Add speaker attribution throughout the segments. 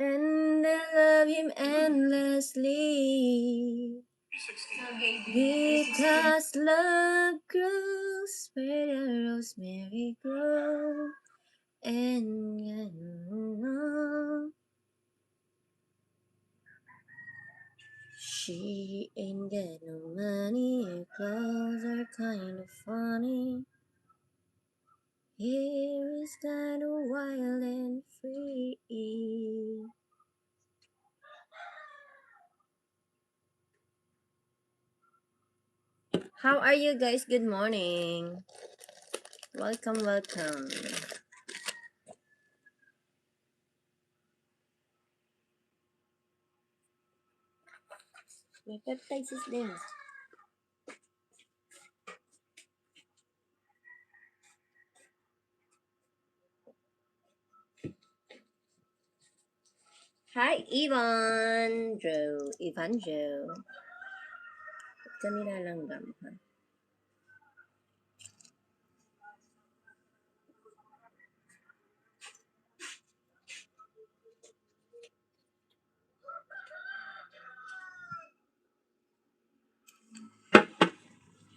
Speaker 1: and I love him endlessly. Because love grows where the rosemary grows, and she ain't got no money, her clothes are kind of funny. Here is kind of wild and free. How are you guys? Good morning. Welcome, welcome. May peptides is there. Hi, Ivan Joe. Ivan Joe. Ba't ka nilalanggam, ha?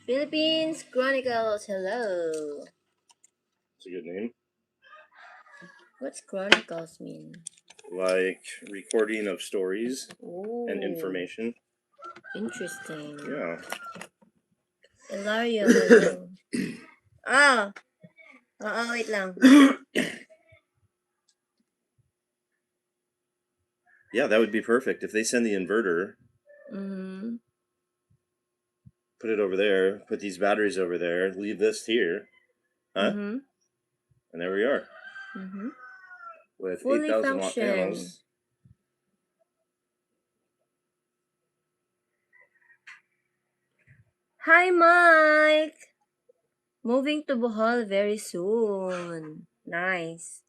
Speaker 1: Philippines Chronicles, hello.
Speaker 2: It's a good name.
Speaker 1: What's Chronicles mean?
Speaker 2: Like recording of stories
Speaker 1: Oh,
Speaker 2: and information.
Speaker 1: interesting.
Speaker 2: Yeah.
Speaker 1: Ilario, hello. Ah! Oo, wait lang.
Speaker 2: Yeah, that would be perfect. If they send the inverter,
Speaker 1: Mm-hmm.
Speaker 2: put it over there, put these batteries over there, leave this here. Huh?
Speaker 1: Mm-hmm.
Speaker 2: And there we are.
Speaker 1: Mm-hmm.
Speaker 2: With
Speaker 1: Fully
Speaker 2: 8,000 watt
Speaker 1: function.
Speaker 2: panels.
Speaker 1: Hi, Mike! Moving to Bohol very soon. Nice.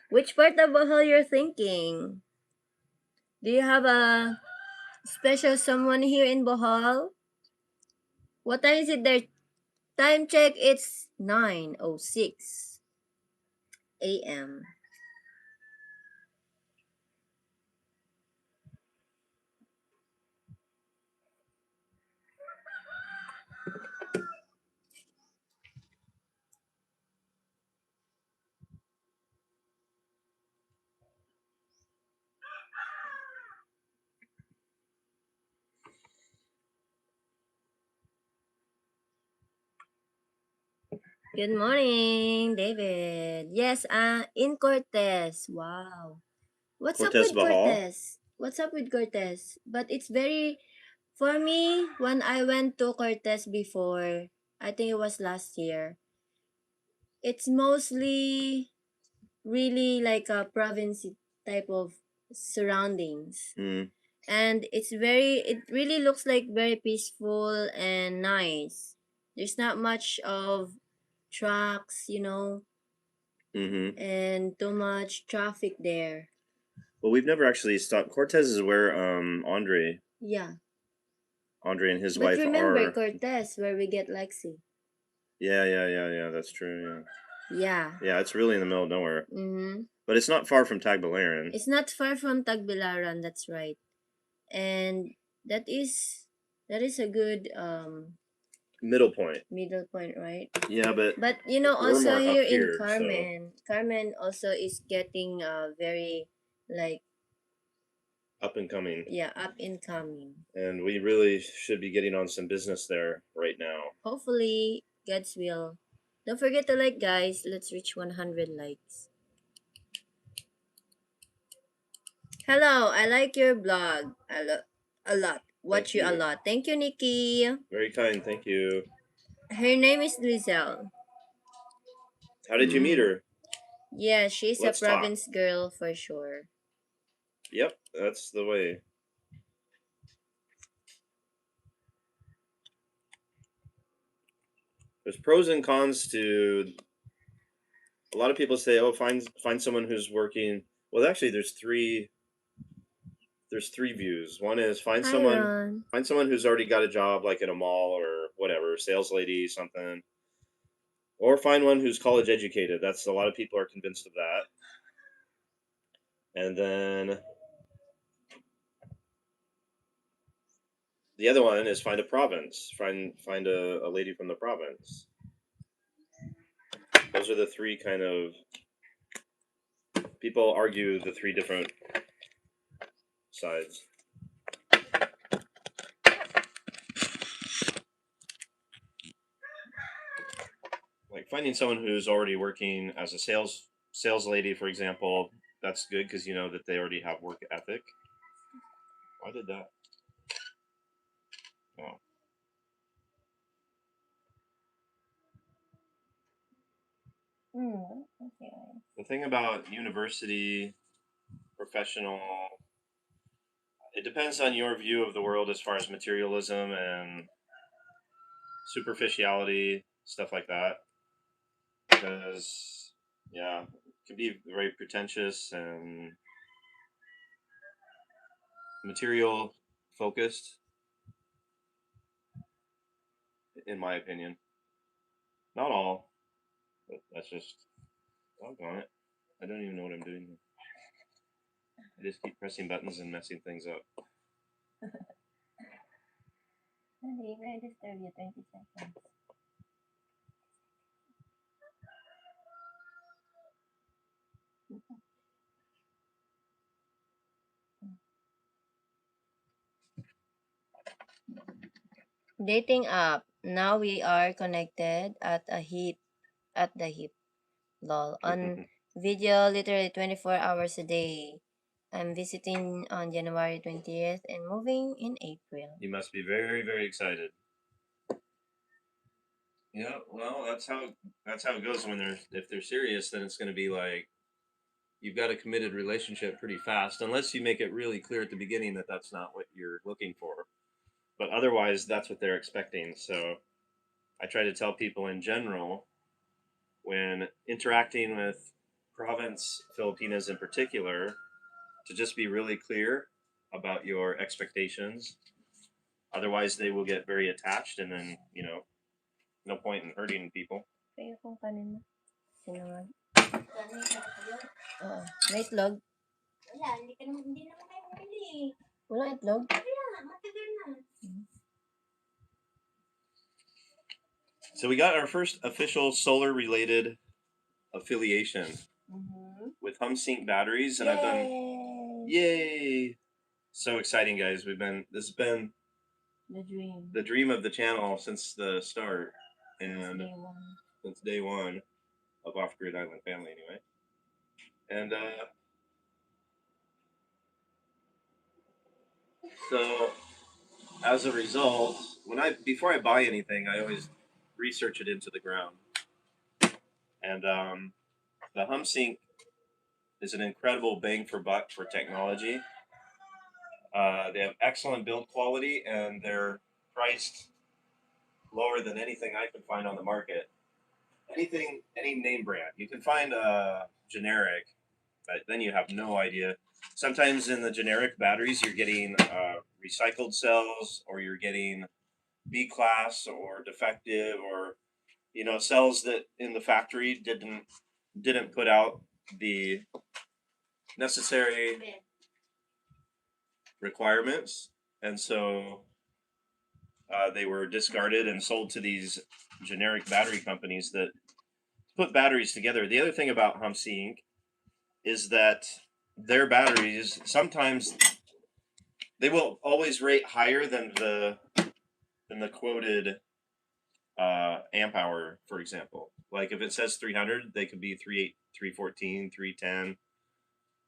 Speaker 1: Which part of Bohol you're thinking? Do you have a special someone here in Bohol? What time is it there? Time check, it's 9:06 a.m. Good morning, David. Yes, in Cortez. Wow. What's up
Speaker 2: Cortez
Speaker 1: with
Speaker 2: Bahal.
Speaker 1: Cortez? What's up with Cortez? But it's very, for me, when I went to Cortez before, I think it was last year, it's mostly really like a province type of surroundings.
Speaker 2: Mm.
Speaker 1: And it really looks like very peaceful and nice. There's not much of trucks,
Speaker 2: Mm-hmm.
Speaker 1: and too much traffic there.
Speaker 2: Well, we've never actually stopped. Cortez is where
Speaker 1: Yeah.
Speaker 2: Andre and his
Speaker 1: But
Speaker 2: wife
Speaker 1: remember
Speaker 2: are.
Speaker 1: Cortez, where we get Lexi.
Speaker 2: Yeah. That's true.
Speaker 1: Yeah.
Speaker 2: Yeah, it's really in the middle of nowhere.
Speaker 1: Mm-hmm.
Speaker 2: But it's not far from Tagbilaran.
Speaker 1: It's not far from Tagbilaran, that's right. And that is a good
Speaker 2: Middle point.
Speaker 1: middle point, right?
Speaker 2: Yeah, but
Speaker 1: we're also
Speaker 2: more
Speaker 1: here
Speaker 2: up
Speaker 1: in
Speaker 2: here,
Speaker 1: Carmen. Carmen also is getting very like
Speaker 2: up and coming.
Speaker 1: yeah, up and coming.
Speaker 2: And we really should be getting on some business there right now.
Speaker 1: Hopefully, God's will. Don't forget to like, guys. Let's reach 100 likes. Hello, I like your blog a lot. Watch you a lot. Thank you, Nikki.
Speaker 2: Very kind, thank you.
Speaker 1: Her name is Lizelle.
Speaker 2: How did you meet her?
Speaker 1: Yeah, she's
Speaker 2: Let's
Speaker 1: a province girl for sure.
Speaker 2: Yep, that's the way. There's pros and cons to. A lot of people say, "Oh, find someone who's working." Well, actually, there's three there's three views. One is
Speaker 1: Hi, Ron.
Speaker 2: find someone who's already got a job, like in a mall or whatever, sales lady, something, or find one who's college educated. That's a lot of people are convinced of that. And then the other one is find a province. Find a lady from the province. Those are the three kind of people argue the three different sides. Like finding someone who's already working as a sales lady, for example, that's good because you know that they already have work ethic. Why did that? Oh.
Speaker 1: Okay.
Speaker 2: The thing about university, professional, it depends on your view of the world as far as materialism and superficiality, stuff like that. Because, yeah, it can be very pretentious and material focused, in my opinion. Not all, but that's just, doggone it. I don't even know what I'm doing here. I just keep pressing buttons and messing things up.
Speaker 1: Hindi, may disturb you 20 seconds. Dating app. Now we are connected at the hip. Lol. On video literally 24 hours a day. I'm visiting on January 20th and moving in April.
Speaker 2: You must be very, very excited. Yeah, well, that's how it goes when if they're serious, then it's going to be like you've got a committed relationship pretty fast, unless you make it really clear at the beginning that that's not what you're looking for. But otherwise, that's what they're expecting. So I try to tell people in general when interacting with province Filipinas in particular to just be really clear about your expectations. Otherwise, they will get very attached, and then no point in hurting people.
Speaker 1: Kaya kung kanina. Sinunod. Oo. May itlog? Wala, hindi naman kayo bumili. Walang itlog? Wala, matagal na.
Speaker 2: So we got our first official solar related affiliation with Humsienk batteries, and I've done yay! So exciting, guys! This has been the dream of the channel since the start, and since day one of Off Grid Island Family, anyway. And so as a result, before I buy anything, I always research it into the ground. And the Humsync is an incredible bang for buck for technology. They have excellent build quality, and they're priced lower than anything I can find on the market. Any name brand. You can find a generic, but then you have no idea. Sometimes in the generic batteries, you're getting recycled cells, or you're getting B class or defective, or cells that in the factory didn't put out the necessary requirements, and so they were discarded and sold to these generic battery companies that put batteries together. The other thing about Humsienk is that their batteries sometimes they will always rate higher than the quoted amp hour, for example. Like if it says 300, they could be 38, 314, 310,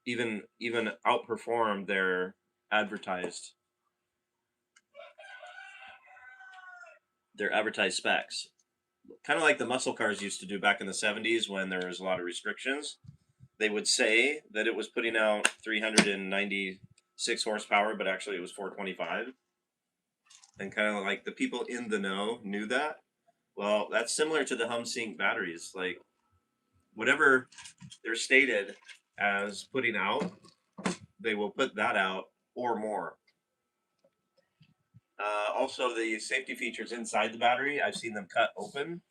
Speaker 2: even outperform their advertised specs. Kind of like the muscle cars used to do back in the 70s when there was a lot of restrictions. They would say that it was putting out 396 horsepower, but actually it was 425. And kind of like the people in the know knew that. Well, that's similar to the Humsync batteries. Like whatever they're stated as putting out, they will put that out, or more. Also, the safety features inside the battery, I've seen them cut open,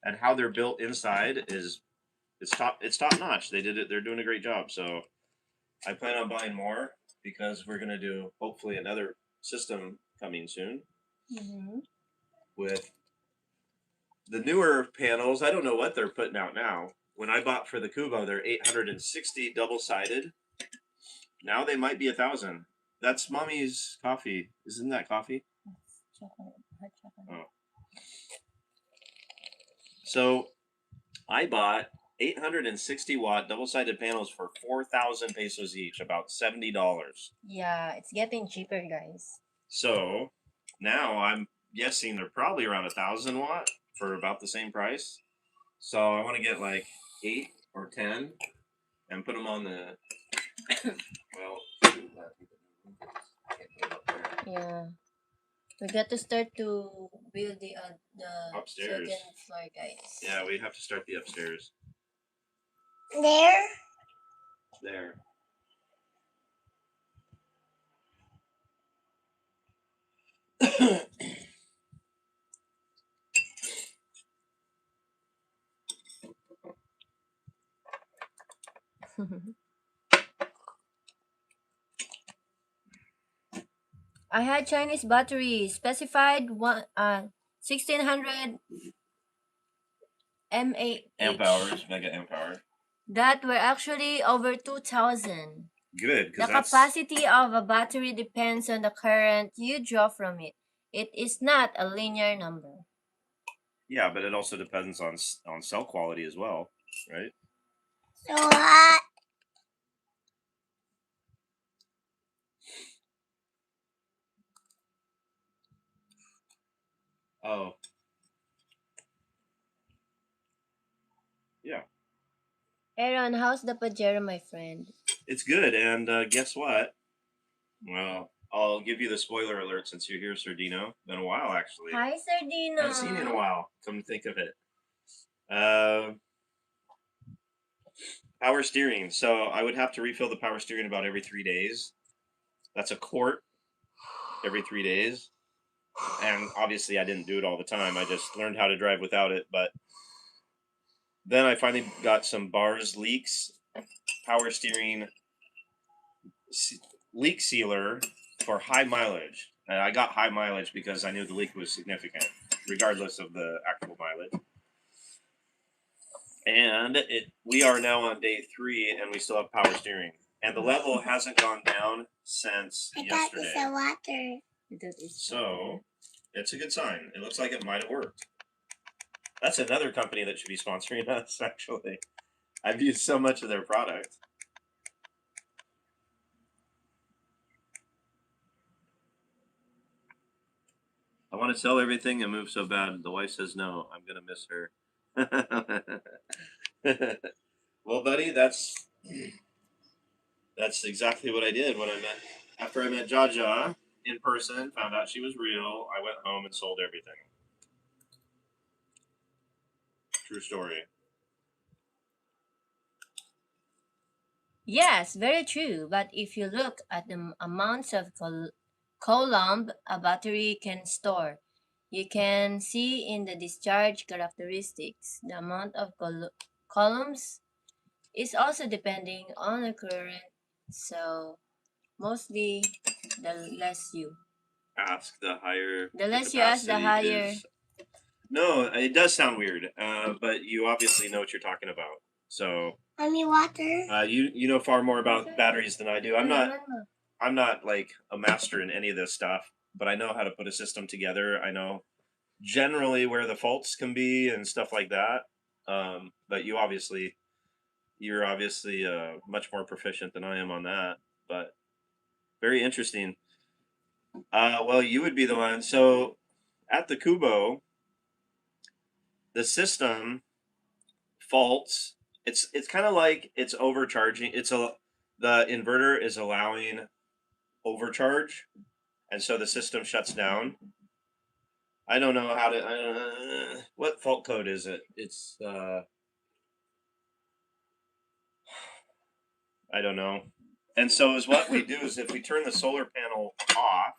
Speaker 2: and how they're built inside is it's top notch. They're doing a great job. So I plan on buying more because we're gonna do hopefully another system coming soon with the newer panels. I don't know what they're putting out now. When I bought for the Kubo, they're 860 double sided. Now they might be 1,000. That's mommy's coffee. Isn't that coffee? Oh. So I bought 860 watt double sided panels for 4,000 pesos each, about $70.
Speaker 1: Yeah, it's getting cheaper, guys.
Speaker 2: So now I'm guessing they're probably around 1,000 watt for about the same price. So I want to get like 8 or 10 and put them on the. Well,
Speaker 1: yeah. We got to start to build the
Speaker 2: upstairs.
Speaker 1: second floor, guys.
Speaker 2: Yeah, we have to start the upstairs.
Speaker 1: There?
Speaker 2: There.
Speaker 1: I had Chinese battery specified 1600 mAh.
Speaker 2: Amp hours, mega amp hour.
Speaker 1: That were actually over 2000.
Speaker 2: Good,
Speaker 1: The
Speaker 2: because that's
Speaker 1: capacity of a battery depends on the current you draw from it. It is not a linear number.
Speaker 2: yeah, but it also depends on cell quality as well, right?
Speaker 1: So what?
Speaker 2: Oh, yeah.
Speaker 1: Aaron, how's the Pajero, my friend?
Speaker 2: It's good, and guess what? Well, I'll give you the spoiler alert since you're here, Sardino. Been a while, actually.
Speaker 1: Hi, Sardino.
Speaker 2: I haven't seen you in a while. Come to think of it. Power steering. So I would have to refill the power steering about every 3 days. That's a quart every 3 days. And obviously, I didn't do it all the time. I just learned how to drive without it. But then I finally got some bars leaks, power steering leak sealer for high mileage. And I got high mileage because I knew the leak was significant, regardless of the actual mileage. And we are now on day 3, and we still have power steering. And the level hasn't gone down since yesterday.
Speaker 1: I thought it's water.
Speaker 2: So it's a good sign. It looks like it might have worked. That's another company that should be sponsoring us, actually. I've used so much of their product. I want to sell everything and move so bad. The wife says no. I'm going to miss her. Well, buddy, that's exactly what I did when I met. After I met Jaja in person, found out she was real, I went home and sold everything. True story.
Speaker 1: Yes, very true. But if you look at the amounts of coulomb a battery can store, you can see in the discharge characteristics the amount of coulombs is also depending on the current. So mostly the less you
Speaker 2: Ask, the higher
Speaker 1: the less you ask, the higher.
Speaker 2: is. No, it does sound weird, but you obviously know what you're talking about. So,
Speaker 1: Mommy, water.
Speaker 2: You know far more about batteries than I do. I'm not like a master in any of this stuff, but I know how to put a system together. I know generally where the faults can be and stuff like that. But you're obviously much more proficient than I am on that. But very interesting. Well, you would be the one. So at the Kubo, the system faults. It's kind of like it's overcharging. The inverter is allowing overcharge, and so the system shuts down. I don't know how to. What fault code is it? It's I don't know. And so is what we do is if we turn the solar panel off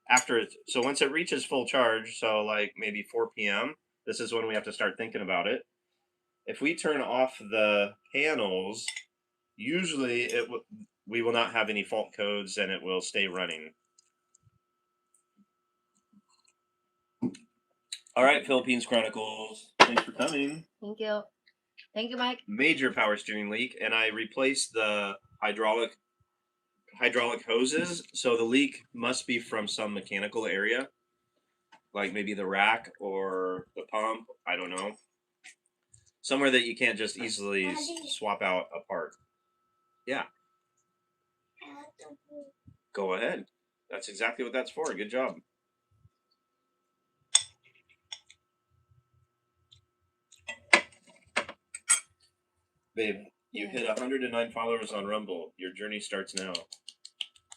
Speaker 2: after it, so once it reaches full charge, so like maybe 4 p.m., this is when we have to start thinking about it. If we turn off the panels, usually we will not have any fault codes and it will stay running. All right, Philippines Chronicles. Thanks for coming.
Speaker 1: Thank you. Thank you, Mike.
Speaker 2: Major power steering leak, and I replaced the hydraulic hoses, so the leak must be from some mechanical area, like maybe the rack or the pump. I don't know. Somewhere that you can't just easily swap out a part. Yeah. Go ahead. That's exactly what that's for. Good job. Babe, you hit 109 followers on Rumble. Your journey starts now.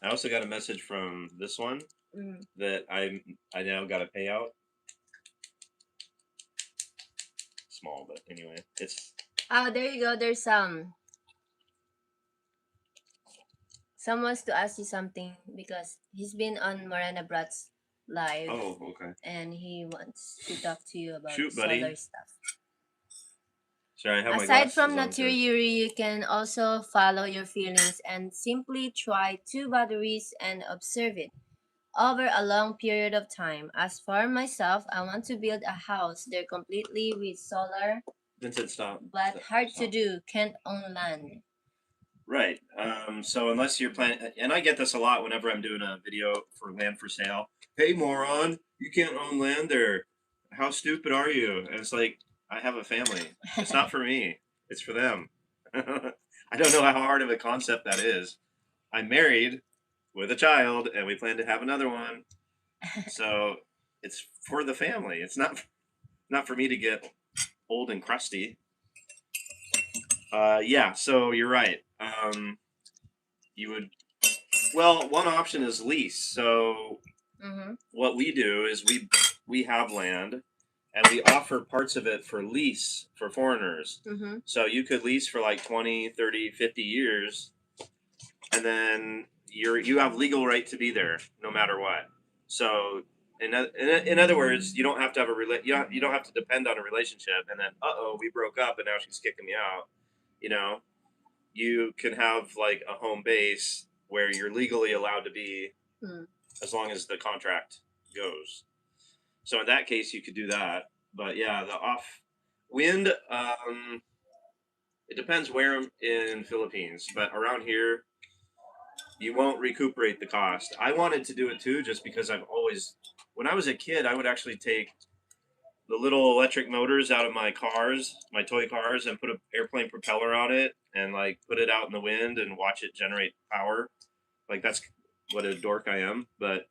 Speaker 2: I also got a message from this one that I now got a payout. Small, but anyway, it's.
Speaker 1: Oh, there you go. There's someone wants to ask you something because he's been on Morena Brat's live.
Speaker 2: Oh, okay.
Speaker 1: And he wants to talk to you about
Speaker 2: Shoot,
Speaker 1: solar
Speaker 2: buddy.
Speaker 1: stuff.
Speaker 2: Sorry, I have my
Speaker 1: Aside
Speaker 2: glasses
Speaker 1: from
Speaker 2: on,
Speaker 1: Nature Yuri, you can also follow your feelings and simply try 2 batteries and observe it over a long period of time. As for myself, I want to build a house there completely with solar.
Speaker 2: Vincent, stop.
Speaker 1: But hard to do, can't own land.
Speaker 2: Right. So unless you're planning, and I get this a lot whenever I'm doing a video for land for sale. Hey, moron, you can't own land there. How stupid are you? And it's like, I have a family. It's not for me. It's for them. I don't know how hard of a concept that is. I'm married with a child, and we plan to have another one. So it's for the family. It's not for me to get old and crusty. Yeah, so you're right. You would. Well, one option is lease. So what we do is we have land, and we offer parts of it for lease for foreigners. So you could lease for like 20, 30, 50 years, and then you have legal right to be there no matter what. So in other words, you don't have to have you don't have to depend on a relationship, and then we broke up and now she's kicking me out. You know, you can have like a home base where you're legally allowed to be as long as the contract goes. So in that case, you could do that. But yeah, the off wind, it depends where in Philippines, but around here, you won't recuperate the cost. I wanted to do it too, just because when I was a kid, I would actually take the little electric motors out of my cars, my toy cars, and put an airplane propeller on it and like put it out in the wind and watch it generate power. Like that's what a dork I am. But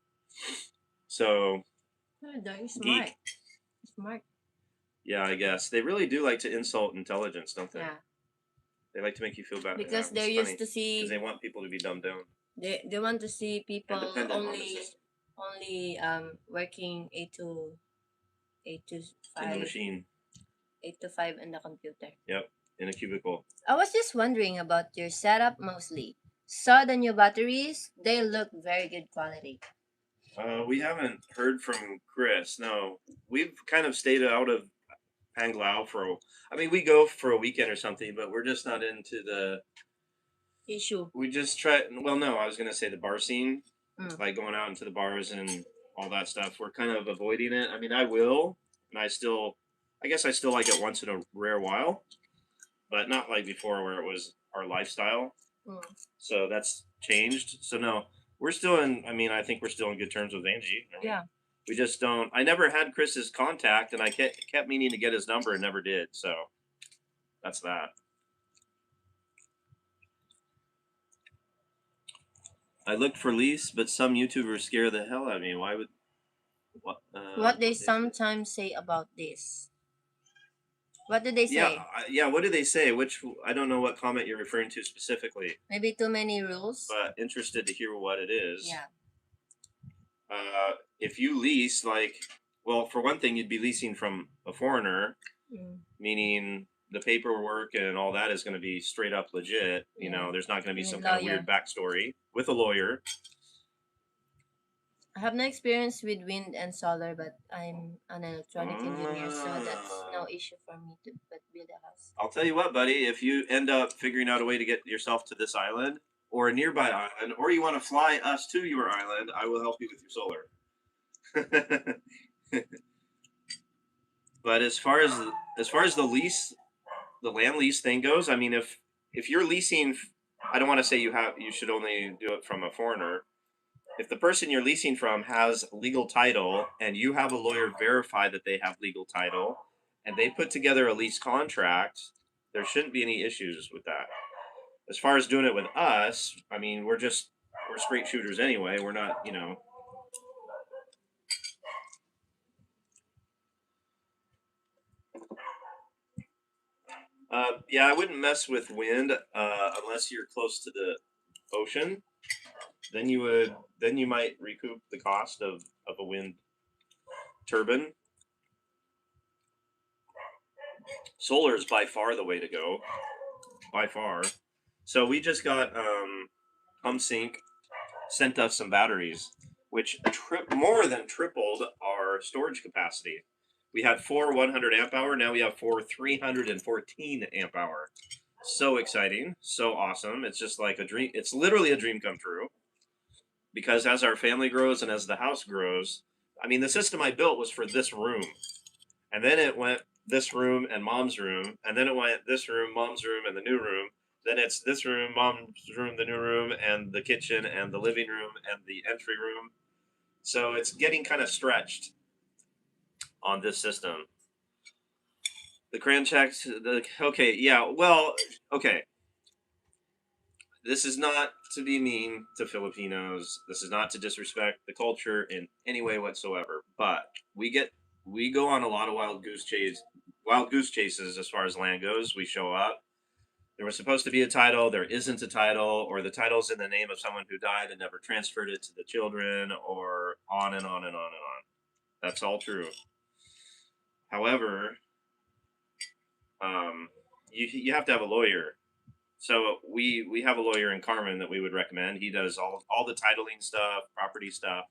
Speaker 2: so
Speaker 1: smart. Smart.
Speaker 2: Yeah, I guess they really do like to insult intelligence, don't they?
Speaker 1: Yeah.
Speaker 2: They like to make you feel bad
Speaker 1: Because they're used to see.
Speaker 2: Because they want people to be dumbed down.
Speaker 1: They want to see people
Speaker 2: only
Speaker 1: working 8 to 5
Speaker 2: in the machine.
Speaker 1: 8 to 5 in the computer.
Speaker 2: Yep, in a cubicle.
Speaker 1: I was just wondering about your setup mostly. Saw the new batteries. They look very good quality.
Speaker 2: We haven't heard from Chris. No, we've kind of stayed out of Panglao we go for a weekend or something, but we're just not into the
Speaker 1: issue.
Speaker 2: We just try. Well, no, I was gonna say the bar scene, like going out into the bars and all that stuff. We're kind of avoiding it. I mean, I will, and I guess I still like it once in a rare while, but not like before where it was our lifestyle. So that's changed. So no, we're still in. I mean, I think we're still in good terms with Angie.
Speaker 1: Yeah.
Speaker 2: We just don't. I never had Chris's contact, and I kept meaning to get his number and never did. So that's that. I looked for lease, but some YouTubers scare the hell out of me. Why would
Speaker 1: what they sometimes say about this? What did they say?
Speaker 2: Yeah. What do they say? I don't know what comment you're referring to specifically.
Speaker 1: Maybe too many rules.
Speaker 2: But interested to hear what it is.
Speaker 1: Yeah.
Speaker 2: If you lease, for one thing, you'd be leasing from a foreigner, meaning the paperwork and all that is going to be straight up legit. You know,
Speaker 1: Yeah.
Speaker 2: there's not going to be
Speaker 1: You
Speaker 2: some
Speaker 1: mean
Speaker 2: kind of weird
Speaker 1: lawyer?
Speaker 2: backstory with a lawyer.
Speaker 1: I have no experience with wind and solar, but I'm an electronic engineer, so that's no
Speaker 2: Uh,
Speaker 1: issue for me to build a house.
Speaker 2: I'll tell you what, buddy, if you end up figuring out a way to get yourself to this island or a nearby island, or you want to fly us to your island, I will help you with your solar. But as far as the lease, the land lease thing goes, I mean, if you're leasing, I don't want to say you should only do it from a foreigner. If the person you're leasing from has legal title and you have a lawyer verify that they have legal title and they put together a lease contract, there shouldn't be any issues with that. As far as doing it with us, I mean, we're straight shooters anyway. We're not, yeah, I wouldn't mess with wind unless you're close to the ocean. Then you might recoup the cost of a wind turbine. Solar is by far the way to go, by far. So we just got Humsienk sent us some batteries, which more than tripled our storage capacity. We had four 100 amp hour. Now we have four 314 amp hour. So exciting, so awesome. It's just like a dream. It's literally a dream come true. Because as our family grows and as the house grows, I mean, the system I built was for this room, and then it went this room and mom's room, and then it went this room, mom's room, and the new room. Then it's this room, mom's room, the new room, and the kitchen, and the living room, and the entry room. So it's getting kind of stretched on this system. The cran checks, okay, yeah, well, okay. This is not to be mean to Filipinos. This is not to disrespect the culture in any way whatsoever. But we go on a lot of wild goose chases as far as land goes. We show up. There was supposed to be a title, there isn't a title, or the title's in the name of someone who died and never transferred it to the children, or on and on and on and on. That's all true. However, you have to have a lawyer. So we have a lawyer in Carmen that we would recommend. He does all the titling stuff, property stuff,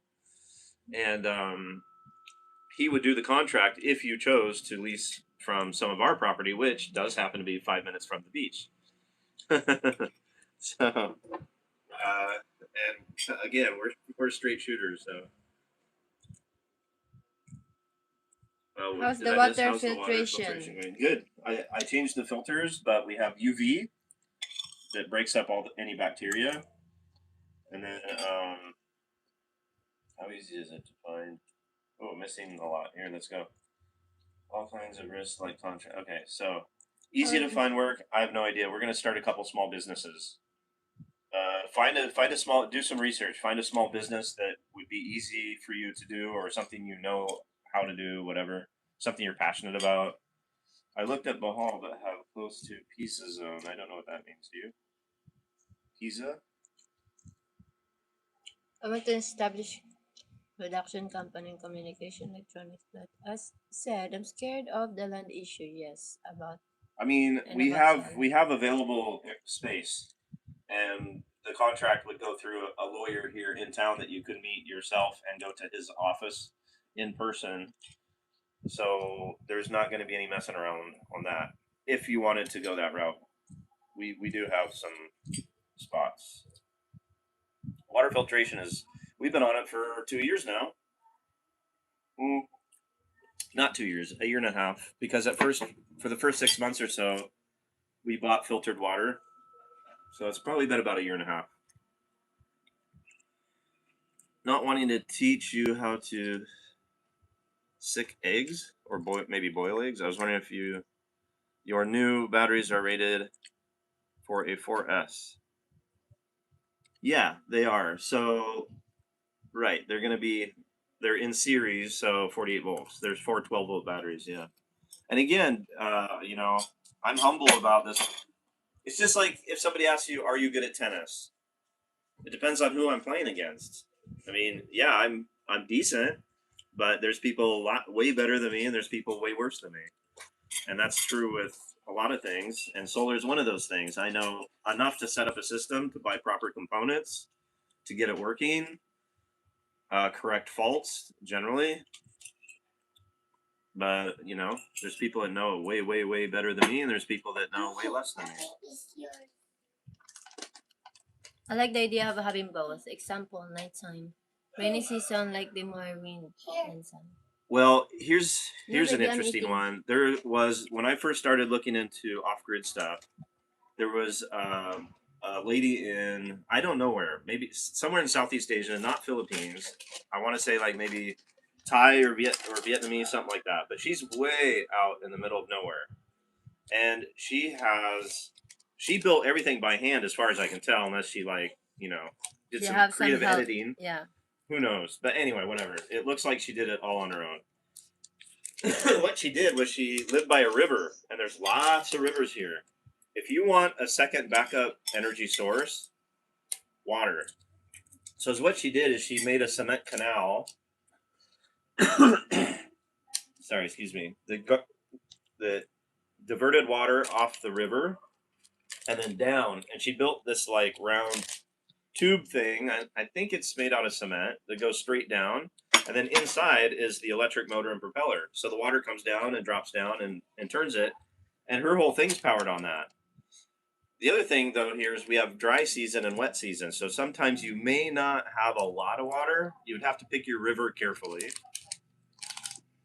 Speaker 2: and he would do the contract if you chose to lease from some of our property, which does happen to be 5 minutes from the beach. So, and again, we're straight shooters. So,
Speaker 1: How's
Speaker 2: did
Speaker 1: the
Speaker 2: I miss?
Speaker 1: water
Speaker 2: How's the water filtration
Speaker 1: filtration?
Speaker 2: going? Good. I changed the filters, but we have UV that breaks up any bacteria, and then how easy is it to find? Oh, missing a lot. Here, let's go. All kinds of risks like contract. Okay, so easy to
Speaker 1: Okay.
Speaker 2: find work. I have no idea. We're gonna start a couple small businesses. Find a small. Do some research. Find a small business that would be easy for you to do, or something you know how to do. Whatever. Something you're passionate about. I looked at Bahal, but how close to Pisa zone. I don't know what that means. Do you? Pisa?
Speaker 1: I want to establish production company in communication electronics, but as said, I'm scared of the land issue. Yes, about
Speaker 2: I mean,
Speaker 1: and
Speaker 2: we
Speaker 1: about
Speaker 2: have we
Speaker 1: selling.
Speaker 2: have available space, and the contract would go through a lawyer here in town that you could meet yourself and go to his office in person. So there's not going to be any messing around on that. If you wanted to go that route, we do have some spots. Water filtration is we've been on it for 2 years now. Mm, not 2 years, a year and a half. Because for the first 6 months or so, we bought filtered water. So it's probably been about a year and a half. Not wanting to teach you how to sick eggs or maybe boil eggs. I was wondering if your new batteries are rated for a 4S. Yeah, they are. So right, they're in series, so 48 volts. There's four 12-volt batteries. Yeah, and again, I'm humble about this. It's just like if somebody asks you, "Are you good at tennis?" It depends on who I'm playing against. I mean, yeah, I'm decent, but there's people a lot way better than me, and there's people way worse than me, and that's true with a lot of things, and solar is one of those things. I know enough to set up a system to buy proper components to get it working, correct faults generally. But you know, there's people that know way, way, way better than me, and there's people that know way less than me.
Speaker 1: I like the idea of having both. Example, nighttime. Rainy season, like the more wind and sun.
Speaker 2: Well,
Speaker 1: No,
Speaker 2: here's an
Speaker 1: baby, I'm
Speaker 2: interesting
Speaker 1: eating.
Speaker 2: one. There was when I first started looking into off-grid stuff. There was a lady in I don't know where, maybe somewhere in Southeast Asia, not Philippines. I want to say like maybe Thai or Vietnamese, something like that. But she's way out in the middle of nowhere, and she built everything by hand, as far as I can tell, unless she like did
Speaker 1: She
Speaker 2: some
Speaker 1: have some
Speaker 2: creative
Speaker 1: help.
Speaker 2: editing.
Speaker 1: Yeah.
Speaker 2: Who knows? But anyway, whatever. It looks like she did it all on her own. What she did was she lived by a river, and there's lots of rivers here. If you want a second backup energy source, water. So what she did is she made a cement canal. Sorry, excuse me. The diverted water off the river and then down, and she built this like round tube thing. I think it's made out of cement that goes straight down, and then inside is the electric motor and propeller. So the water comes down and drops down and turns it, and her whole thing's powered on that. The other thing, though, here is we have dry season and wet season. So sometimes you may not have a lot of water. You would have to pick your river carefully.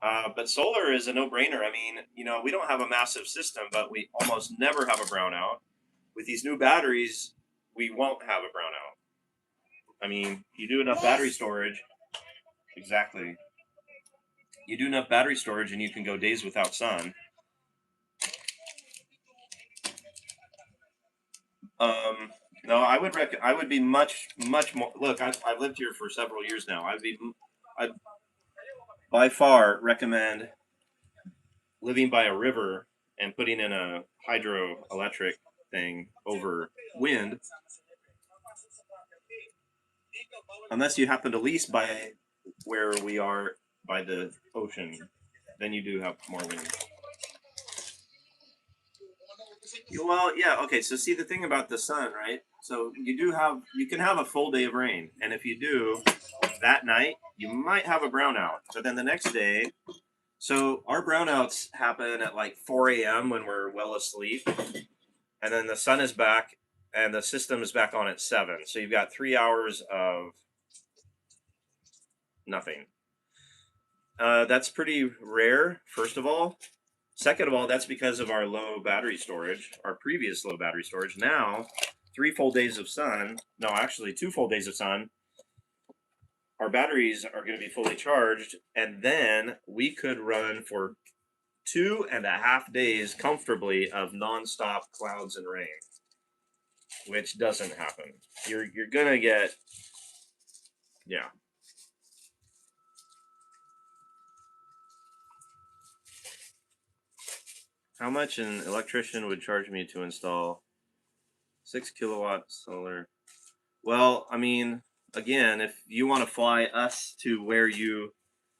Speaker 2: But solar is a no-brainer. I mean, we don't have a massive system, but we almost never have a brownout. With these new batteries, we won't have a brownout. I mean, you do enough battery storage. Exactly. You do enough battery storage, and you can go days without sun. Um, no, I would be much more. Look, I've lived here for several years now. I'd by far recommend living by a river and putting in a hydroelectric thing over wind, unless you happen to lease by where we are by the ocean. Then you do have more wind. Well, yeah, okay. So see the thing about the sun, right? So you can have a full day of rain, and if you do, that night you might have a brownout. But then the next day, so our brownouts happen at like 4 a.m. when we're well asleep, and then the sun is back and the system is back on at 7. So you've got 3 hours of nothing. That's pretty rare, first of all. Second of all, that's because of our low battery storage, our previous low battery storage. Now, 3 full days of sun, no, actually 2 full days of sun, our batteries are going to be fully charged, and then we could run for 2.5 days comfortably of nonstop clouds and rain, which doesn't happen. You're gonna get, yeah. How much an electrician would charge me to install 6 kilowatt solar? Well, I mean, again, if you want to fly us to where you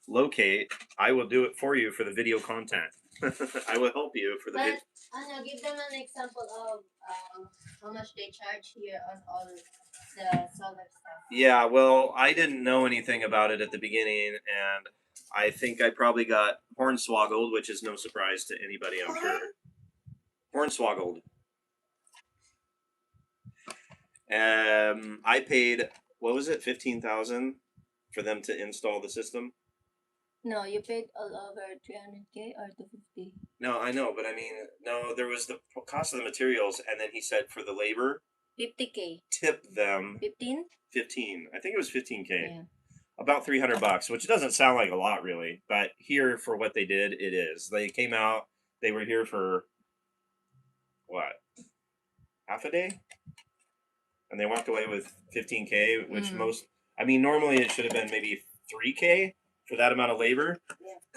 Speaker 2: locate, I will do it for you for the video content. I will help you for the video.
Speaker 1: But give them an example of how much they charge here on all the solar stuff.
Speaker 2: Yeah, well, I didn't know anything about it at the beginning, and I think I probably got hornswoggled, which is no surprise to anybody, I'm sure. Hornswoggled. I paid, what was it, 15,000 for them to install the system.
Speaker 1: No, you paid all over 300K or 250.
Speaker 2: No, I know, but I mean, no, there was the cost of the materials, and then he said for the labor,
Speaker 1: 50K.
Speaker 2: tip them
Speaker 1: 15.
Speaker 2: 15. I think it was 15K.
Speaker 1: Yeah.
Speaker 2: About $300, which doesn't sound like a lot really, but here for what they did, it is. They came out. They were here for what, half a day, and they walked away with 15K, which most. I mean, normally it should have been maybe 3K for that amount of labor.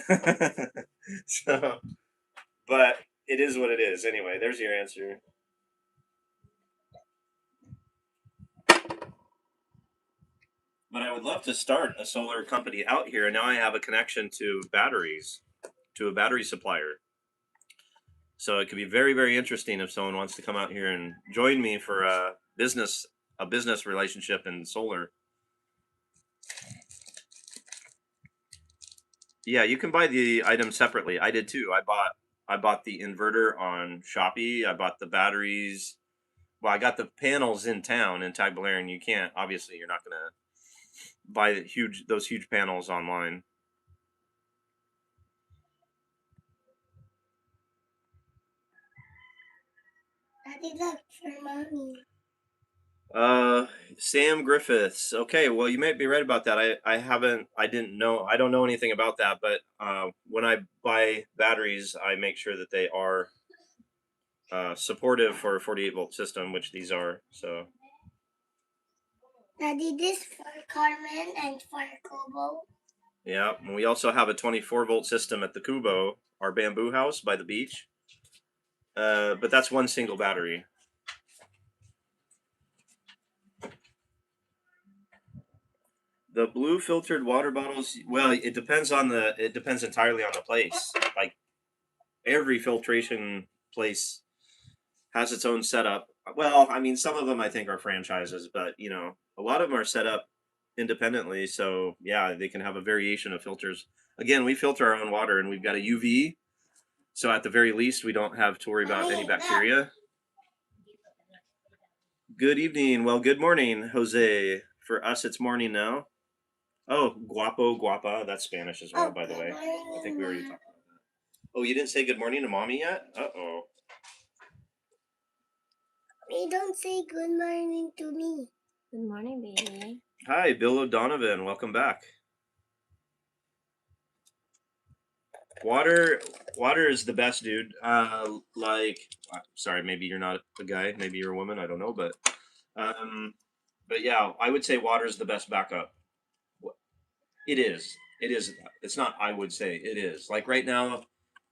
Speaker 2: Yeah. So, but it is what it is. Anyway, there's your answer. But I would love to start a solar company out here, and now I have a connection to batteries, to a battery supplier. So it could be very, very interesting if someone wants to come out here and join me for a business relationship in solar. Yeah, you can buy the items separately. I did too. I bought the inverter on Shopee. I bought the batteries. Well, I got the panels in town in Tagbilaran, and you can't. Obviously, you're not gonna buy those huge panels online.
Speaker 1: Daddy, look for mommy.
Speaker 2: Sam Griffiths. Okay, well, you might be right about that. I don't know anything about that, but when I buy batteries, I make sure that they are supportive for a 48-volt system, which these are. So.
Speaker 1: Daddy, this for Carmen and for Kobo.
Speaker 2: Yeah, and we also have a 24-volt system at the Kubo, our bamboo house by the beach. But that's one single battery. The blue filtered water bottles. Well, it depends entirely on the place. Like every filtration place has its own setup. Well, I mean, some of them I think are franchises, but a lot of them are set up independently. So yeah, they can have a variation of filters. Again, we filter our own water, and we've got a UV. So at the very least, we don't have to worry about any bacteria. Good evening. Well, good morning, Jose. For us, it's morning now. Oh, guapo, guapa. That's Spanish as well, by the way. I think we already talked about that. Oh, you didn't say good morning to mommy yet? Uh-oh.
Speaker 1: We don't say good morning to me. Good morning, baby.
Speaker 2: Hi, Bill O'Donovan. Welcome back. Water is the best, dude. Sorry, maybe you're not a guy, maybe you're a woman, I don't know, but yeah, I would say water is the best backup. It is. It is. It's not, I would say, it is. Like right now,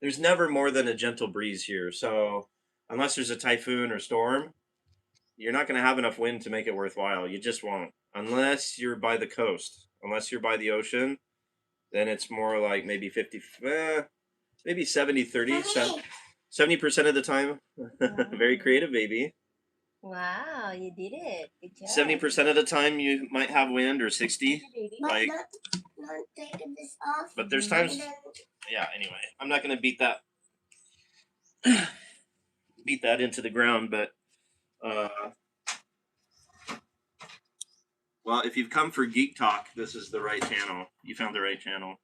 Speaker 2: there's never more than a gentle breeze here. So unless there's a typhoon or storm, you're not going to have enough wind to make it worthwhile. You just won't. Unless you're by the coast, unless you're by the ocean, then it's more like maybe 50, maybe 70, 30, 70% of the time. Very creative, baby.
Speaker 1: Wow, you did it. Good job.
Speaker 2: 70% of the time you might have wind, or 60.
Speaker 1: But not taking this off.
Speaker 2: But there's times. Yeah. Anyway, I'm not gonna beat that into the ground. But well, if you've come for Geek Talk, this is the right channel. You found the right channel.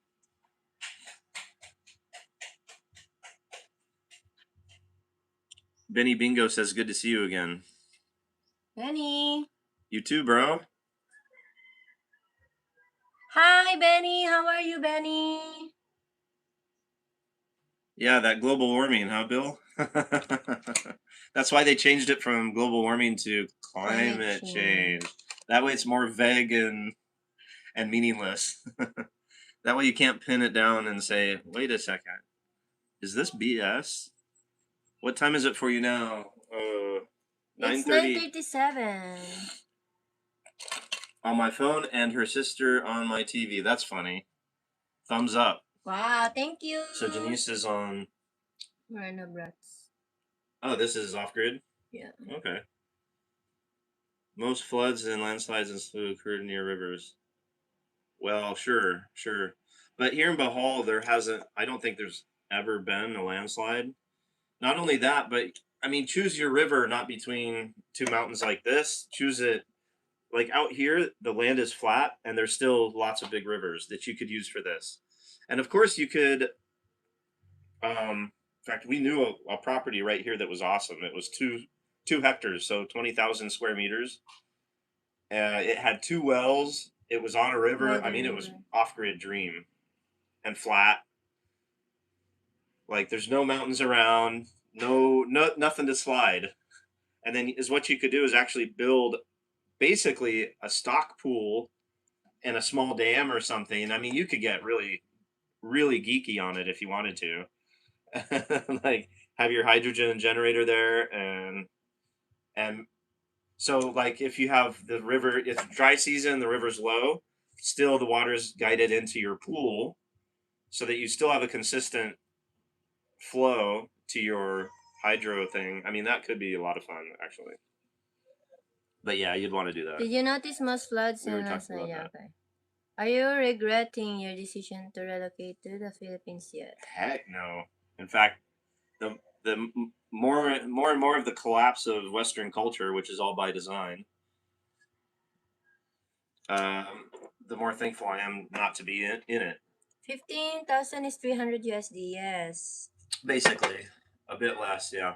Speaker 2: Benny Bingo says, "Good to see you again."
Speaker 1: Benny.
Speaker 2: You too, bro.
Speaker 1: Hi, Benny. How are you, Benny?
Speaker 2: Yeah, that global warming, huh, Bill? That's why they changed it from global warming to climate change. That way it's more vague and meaningless. That way you can't pin it down and say, wait a second, is this BS? What time is it for you now? 9:30.
Speaker 1: It's 9:37.
Speaker 2: On my phone, and her sister on my TV. That's funny. Thumbs up.
Speaker 1: Wow, thank you.
Speaker 2: So Janice is on...
Speaker 1: Moreno Brats.
Speaker 2: Oh, this is off-grid?
Speaker 1: Yeah.
Speaker 2: Okay. Most floods and landslides occurred near rivers. Well, sure. But here in Bohol, I don't think there's ever been a landslide. Not only that, but I mean, choose your river not between two mountains like this. Choose it like out here, the land is flat, and there's still lots of big rivers that you could use for this. And of course, you could. In fact, we knew a property right here that was awesome. It was 2 hectares, so 20,000 square meters. It had 2 wells. It was on a river. I mean, it was off-grid dream and flat. Like there's no mountains around, nothing to slide. And then is what you could do is actually build basically a stock pool and a small dam or something. I mean, you could get really, really geeky on it if you wanted to. Like have your hydrogen generator there, and so like if you have the river, it's dry season, the river's low, still the water's guided into your pool so that you still have a consistent flow to your hydro thing. I mean, that could be a lot of fun, actually. But yeah, you'd want to do that.
Speaker 1: Did you notice most floods
Speaker 2: We were
Speaker 1: in last
Speaker 2: talking
Speaker 1: night?
Speaker 2: about
Speaker 1: Yeah, okay. Are you regretting your decision to relocate to the Philippines yet?
Speaker 2: Heck no. In fact, the more and more of the collapse of Western culture, which is all by design, the more thankful I am not to be in it.
Speaker 1: 15,000 is 300 USD, yes.
Speaker 2: Basically, a bit less, yeah.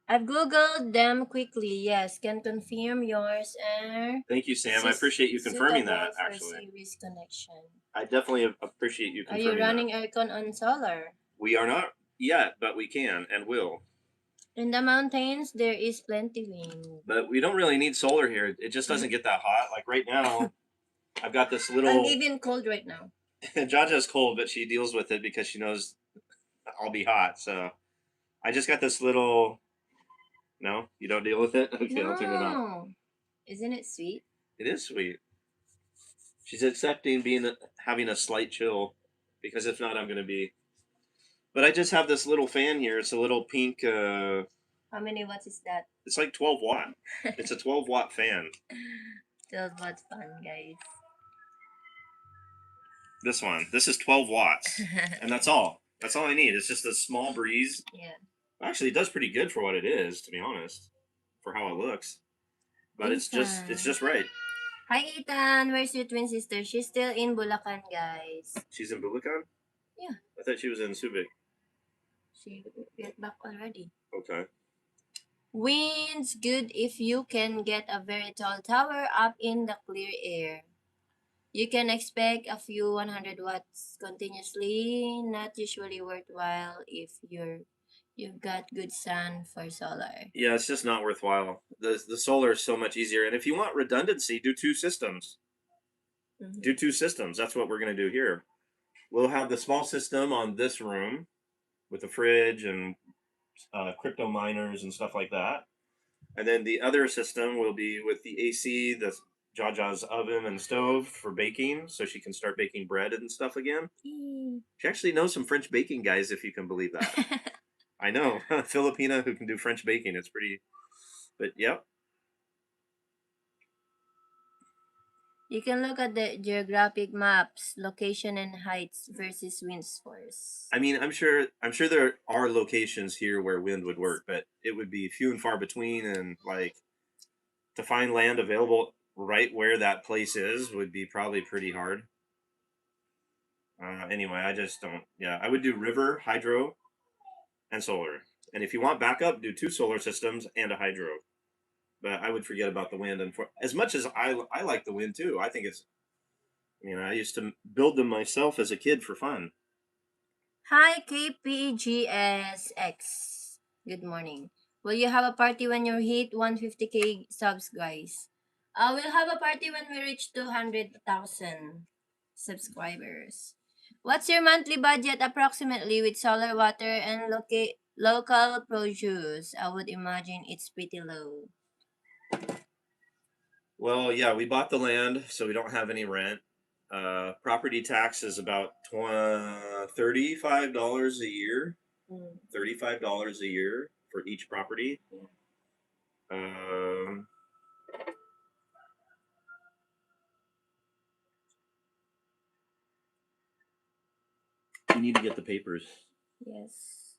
Speaker 1: I've googled them quickly, yes. Can confirm yours are
Speaker 2: Thank you, Sam. I appreciate you confirming that,
Speaker 1: suitable for
Speaker 2: actually.
Speaker 1: series connection.
Speaker 2: I definitely appreciate you
Speaker 1: Are you
Speaker 2: confirming
Speaker 1: running
Speaker 2: that.
Speaker 1: aircon on solar?
Speaker 2: We are not yet, but we can and will.
Speaker 1: In the mountains, there is plenty wind.
Speaker 2: But we don't really need solar here. It just doesn't get that hot. Like right now, I've got this
Speaker 1: I'm
Speaker 2: little.
Speaker 1: even cold right now.
Speaker 2: Jaja's cold, but she deals with it because she knows I'll be hot. So I just got this little. No, you don't deal with it. Okay, I'll turn it off.
Speaker 1: No. Isn't it sweet?
Speaker 2: It is sweet. She's accepting having a slight chill, because if not, I'm gonna be. But I just have this little fan here. It's a little pink.
Speaker 1: How many watts is that?
Speaker 2: It's like 12 watt. It's a 12-watt fan.
Speaker 1: 12 watts fun, guys.
Speaker 2: This one. This is 12 watts, and that's all. That's all I need. It's just a small breeze.
Speaker 1: Yeah.
Speaker 2: Actually, it does pretty good for what it is, to be honest, for how it looks. But it's just right.
Speaker 1: Hi, Ethan. Where's your twin sister? She's still in Bulacan, guys.
Speaker 2: She's in Bulacan?
Speaker 1: Yeah.
Speaker 2: I thought she was in Subic.
Speaker 1: She get back already.
Speaker 2: Okay.
Speaker 1: Wind's good if you can get a very tall tower up in the clear air. You can expect a few 100 watts continuously, not usually worthwhile if you've got good sun for solar.
Speaker 2: Yeah, it's just not worthwhile. The solar is so much easier, and if you want redundancy, do two systems.
Speaker 1: Mm-hmm.
Speaker 2: Do two systems. That's what we're gonna do here. We'll have the small system on this room with the fridge and crypto miners and stuff like that. And then the other system will be with the AC, the Jaja's oven and stove for baking, so she can start baking bread and stuff again. She actually knows some French baking guys, if you can believe that. I know. Filipina who can do French baking. It's pretty. But yep.
Speaker 1: You can look at the geographic maps, location and heights versus wind force.
Speaker 2: I mean, I'm sure there are locations here where wind would work, but it would be few and far between, and like to find land available right where that place is would be probably pretty hard. Anyway, I just don't. Yeah, I would do river, hydro, and solar. And if you want backup, do two solar systems and a hydro. But I would forget about the wind. And for as much as I like the wind too, I think it's. I used to build them myself as a kid for fun.
Speaker 1: Hi, KPGSX. Good morning. Will you have a party when you hit 150k subs, guys? We'll have a party when we reach 200,000 subscribers. What's your monthly budget approximately with solar, water, and local produce? I would imagine it's pretty low.
Speaker 2: Well, yeah, we bought the land, so we don't have any rent. Property tax is about $35 a year. $35 a year for each property. You need to get the papers.
Speaker 1: Yes.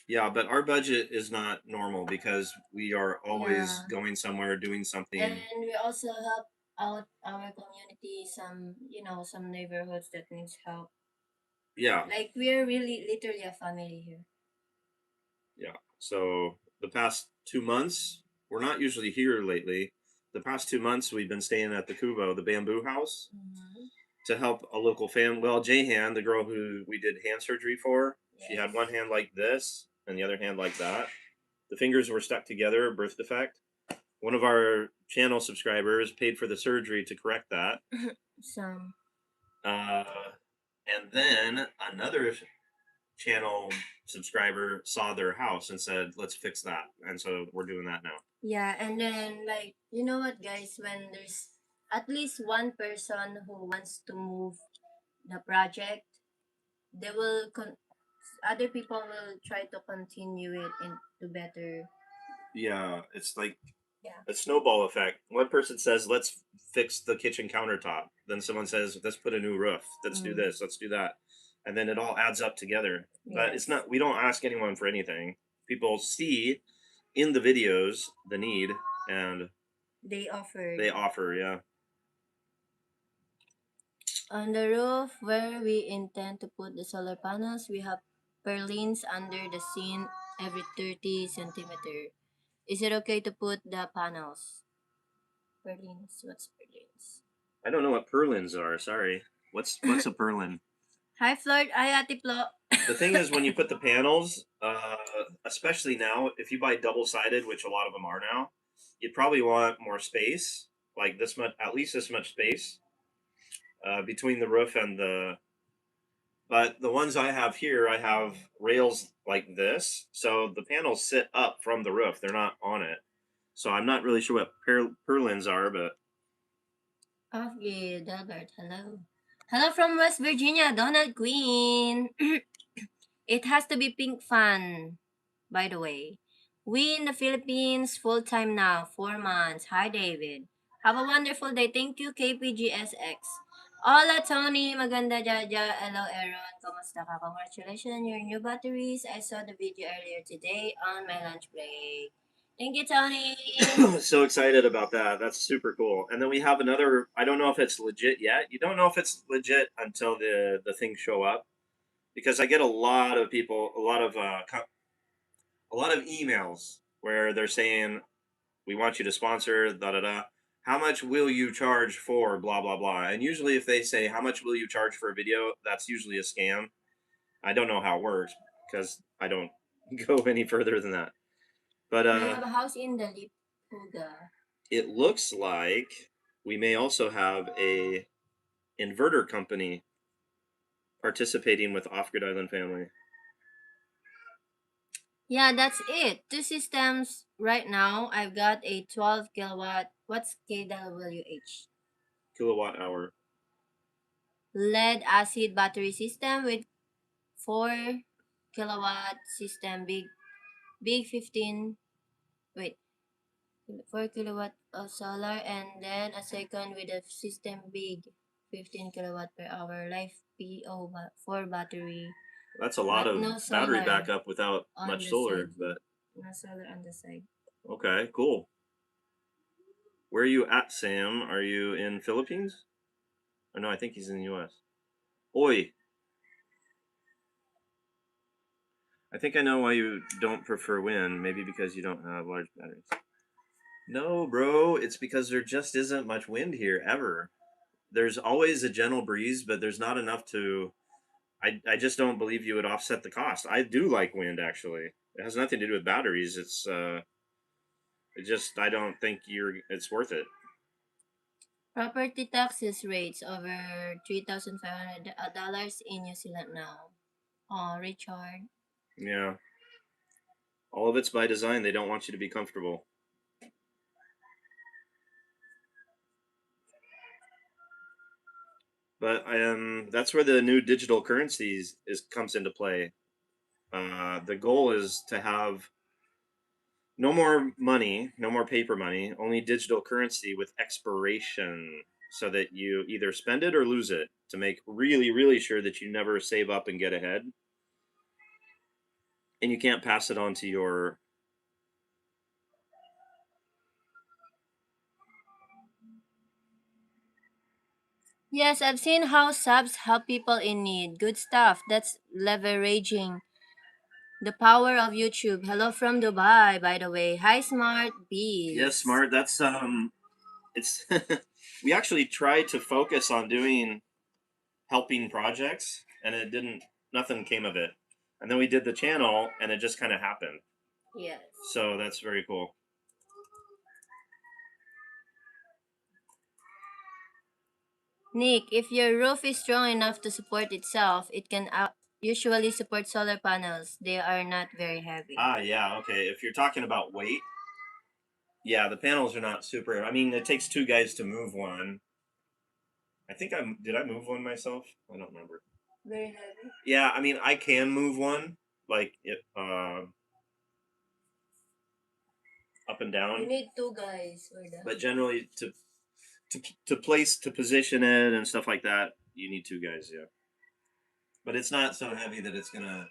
Speaker 2: Yeah, but our budget is not normal because we are always going somewhere, doing something.
Speaker 1: And we also help out our community, some neighborhoods that needs help.
Speaker 2: Yeah.
Speaker 1: Like we're really literally a family here.
Speaker 2: Yeah. So the past 2 months, we're not usually here lately. The past 2 months, we've been staying at the Kubo, the bamboo house, to help a local family. Well, Jahan, the girl who we did hand surgery for, she had one hand like this and the other hand like that. The fingers were stuck together, a birth defect. One of our channel subscribers paid for the surgery to correct that.
Speaker 1: Some.
Speaker 2: And then another channel subscriber saw their house and said, let's fix that. And so we're doing that now.
Speaker 1: Yeah, and then you know what, guys, when there's at least one person who wants to move the project, they will other people will try to continue it into better.
Speaker 2: Yeah, it's like
Speaker 1: Yeah.
Speaker 2: a snowball effect. One person says, "Let's fix the kitchen countertop." Then someone says, "Let's put a new roof. Let's do this. Let's do that," and then it all adds up together. But it's
Speaker 1: Yes.
Speaker 2: not. We don't ask anyone for anything. People see in the videos the need, and
Speaker 1: They offered.
Speaker 2: they offer. Yeah.
Speaker 1: On the roof where we intend to put the solar panels, we have purlins under the scene every 30 centimeter. Is it okay to put the panels? Purlins, what's purlins?
Speaker 2: I don't know what purlins are. Sorry. What's a purlin?
Speaker 1: Hi, Floyd. Hi, Ate Plo.
Speaker 2: The thing is, when you put the panels, especially now, if you buy double sided, which a lot of them are now, you'd probably want more space, like this much, at least this much space between the roof and the. But the ones I have here, I have rails like this, so the panels sit up from the roof; they're not on it. So I'm not really sure what purlins are, but
Speaker 1: Okay, Delbert, hello. Hello from West Virginia, Donald Queen. It has to be pink fun, by the way. We in the Philippines, full time now, 4 months. Hi, David. Have a wonderful day. Thank you, KPGSX. Hola, Tony. Maganda, Jaja. Hello, Aaron. Kamusta ka? Congratulations on your new batteries. I saw the video earlier today on my lunch break. Thank you, Tony.
Speaker 2: so excited about that. That's super cool. And then we have another. I don't know if it's legit yet. You don't know if it's legit until the things show up, because I get a lot of people, a lot of emails where they're saying, "We want you to sponsor da da da. How much will you charge for blah blah blah?" And usually, if they say, "How much will you charge for a video?" that's usually a scam. I don't know how it works because I don't go any further than that. But
Speaker 1: Do you have a house in the Lipuga?
Speaker 2: it looks like we may also have a inverter company participating with Off Grid Island Family.
Speaker 1: Yeah, that's it. Two systems right now. I've got a 12 kilowatt. What's kWh?
Speaker 2: Kilowatt hour.
Speaker 1: Lead acid battery system with 4 kilowatt system. Big 15. Wait, 4 kilowatt of solar, and then a second with a system big 15 kilowatt per hour life PO for battery.
Speaker 2: That's a lot
Speaker 1: But
Speaker 2: of
Speaker 1: no
Speaker 2: battery
Speaker 1: solar
Speaker 2: backup without
Speaker 1: on
Speaker 2: much
Speaker 1: the
Speaker 2: solar,
Speaker 1: side.
Speaker 2: but
Speaker 1: No solar on the side.
Speaker 2: okay, cool. Where are you at, Sam? Are you in Philippines? Oh no, I think he's in the US. Oi. I think I know why you don't prefer wind. Maybe because you don't have large batteries. No, bro, it's because there just isn't much wind here ever. There's always a gentle breeze, but there's not enough to. I just don't believe you would offset the cost. I do like wind, actually. It has nothing to do with batteries. It just, I don't think it's worth it.
Speaker 1: Property taxes rates over $3,500 in New Zealand now. Oh, Richard.
Speaker 2: Yeah. All of it's by design. They don't want you to be comfortable. But that's where the new digital currencies comes into play. The goal is to have no more money, no more paper money, only digital currency with expiration, so that you either spend it or lose it, to make really, really sure that you never save up and get ahead. And you can't pass it on to your.
Speaker 1: Yes, I've seen how subs help people in need. Good stuff. That's leveraging the power of YouTube. Hello from Dubai, by the way. Hi, Smart Bees.
Speaker 2: Yes, smart. That's it's we actually tried to focus on doing helping projects, and it didn't. Nothing came of it. And then we did the channel, and it just kind of happened.
Speaker 1: Yes.
Speaker 2: So that's very cool.
Speaker 1: Nick, if your roof is strong enough to support itself, it can usually support solar panels. They are not very heavy.
Speaker 2: Ah, yeah, okay. If you're talking about weight, Yeah, the panels are not super. I mean, it takes two guys to move one. I think did I move one myself? I don't remember.
Speaker 1: Very heavy.
Speaker 2: Yeah, I mean, I can move one like it up and
Speaker 1: You
Speaker 2: down,
Speaker 1: need two guys for that.
Speaker 2: but generally to place to position it and stuff like that, you need two guys. Yeah, but it's not so heavy that it's gonna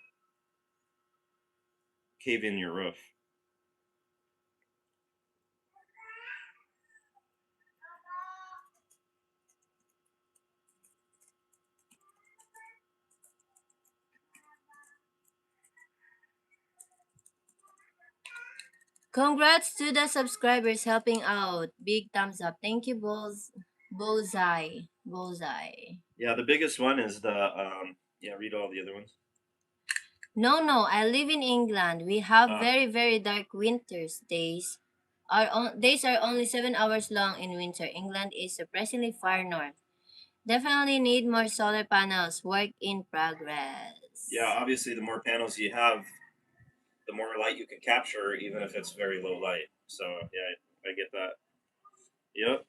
Speaker 2: cave in your roof.
Speaker 1: Congrats to the subscribers helping out. Big thumbs up. Thank you, Bullseye. Bullseye.
Speaker 2: Yeah, the biggest one is the yeah. Read all the other ones.
Speaker 1: No, I live in England. We have
Speaker 2: Uh,
Speaker 1: very dark winters. Days are only 7 hours long in winter. England is surprisingly far north. Definitely need more solar panels. Work in progress.
Speaker 2: yeah, obviously, the more panels you have, the more light you can capture, even if it's very low light. So yeah, I get that. Yep.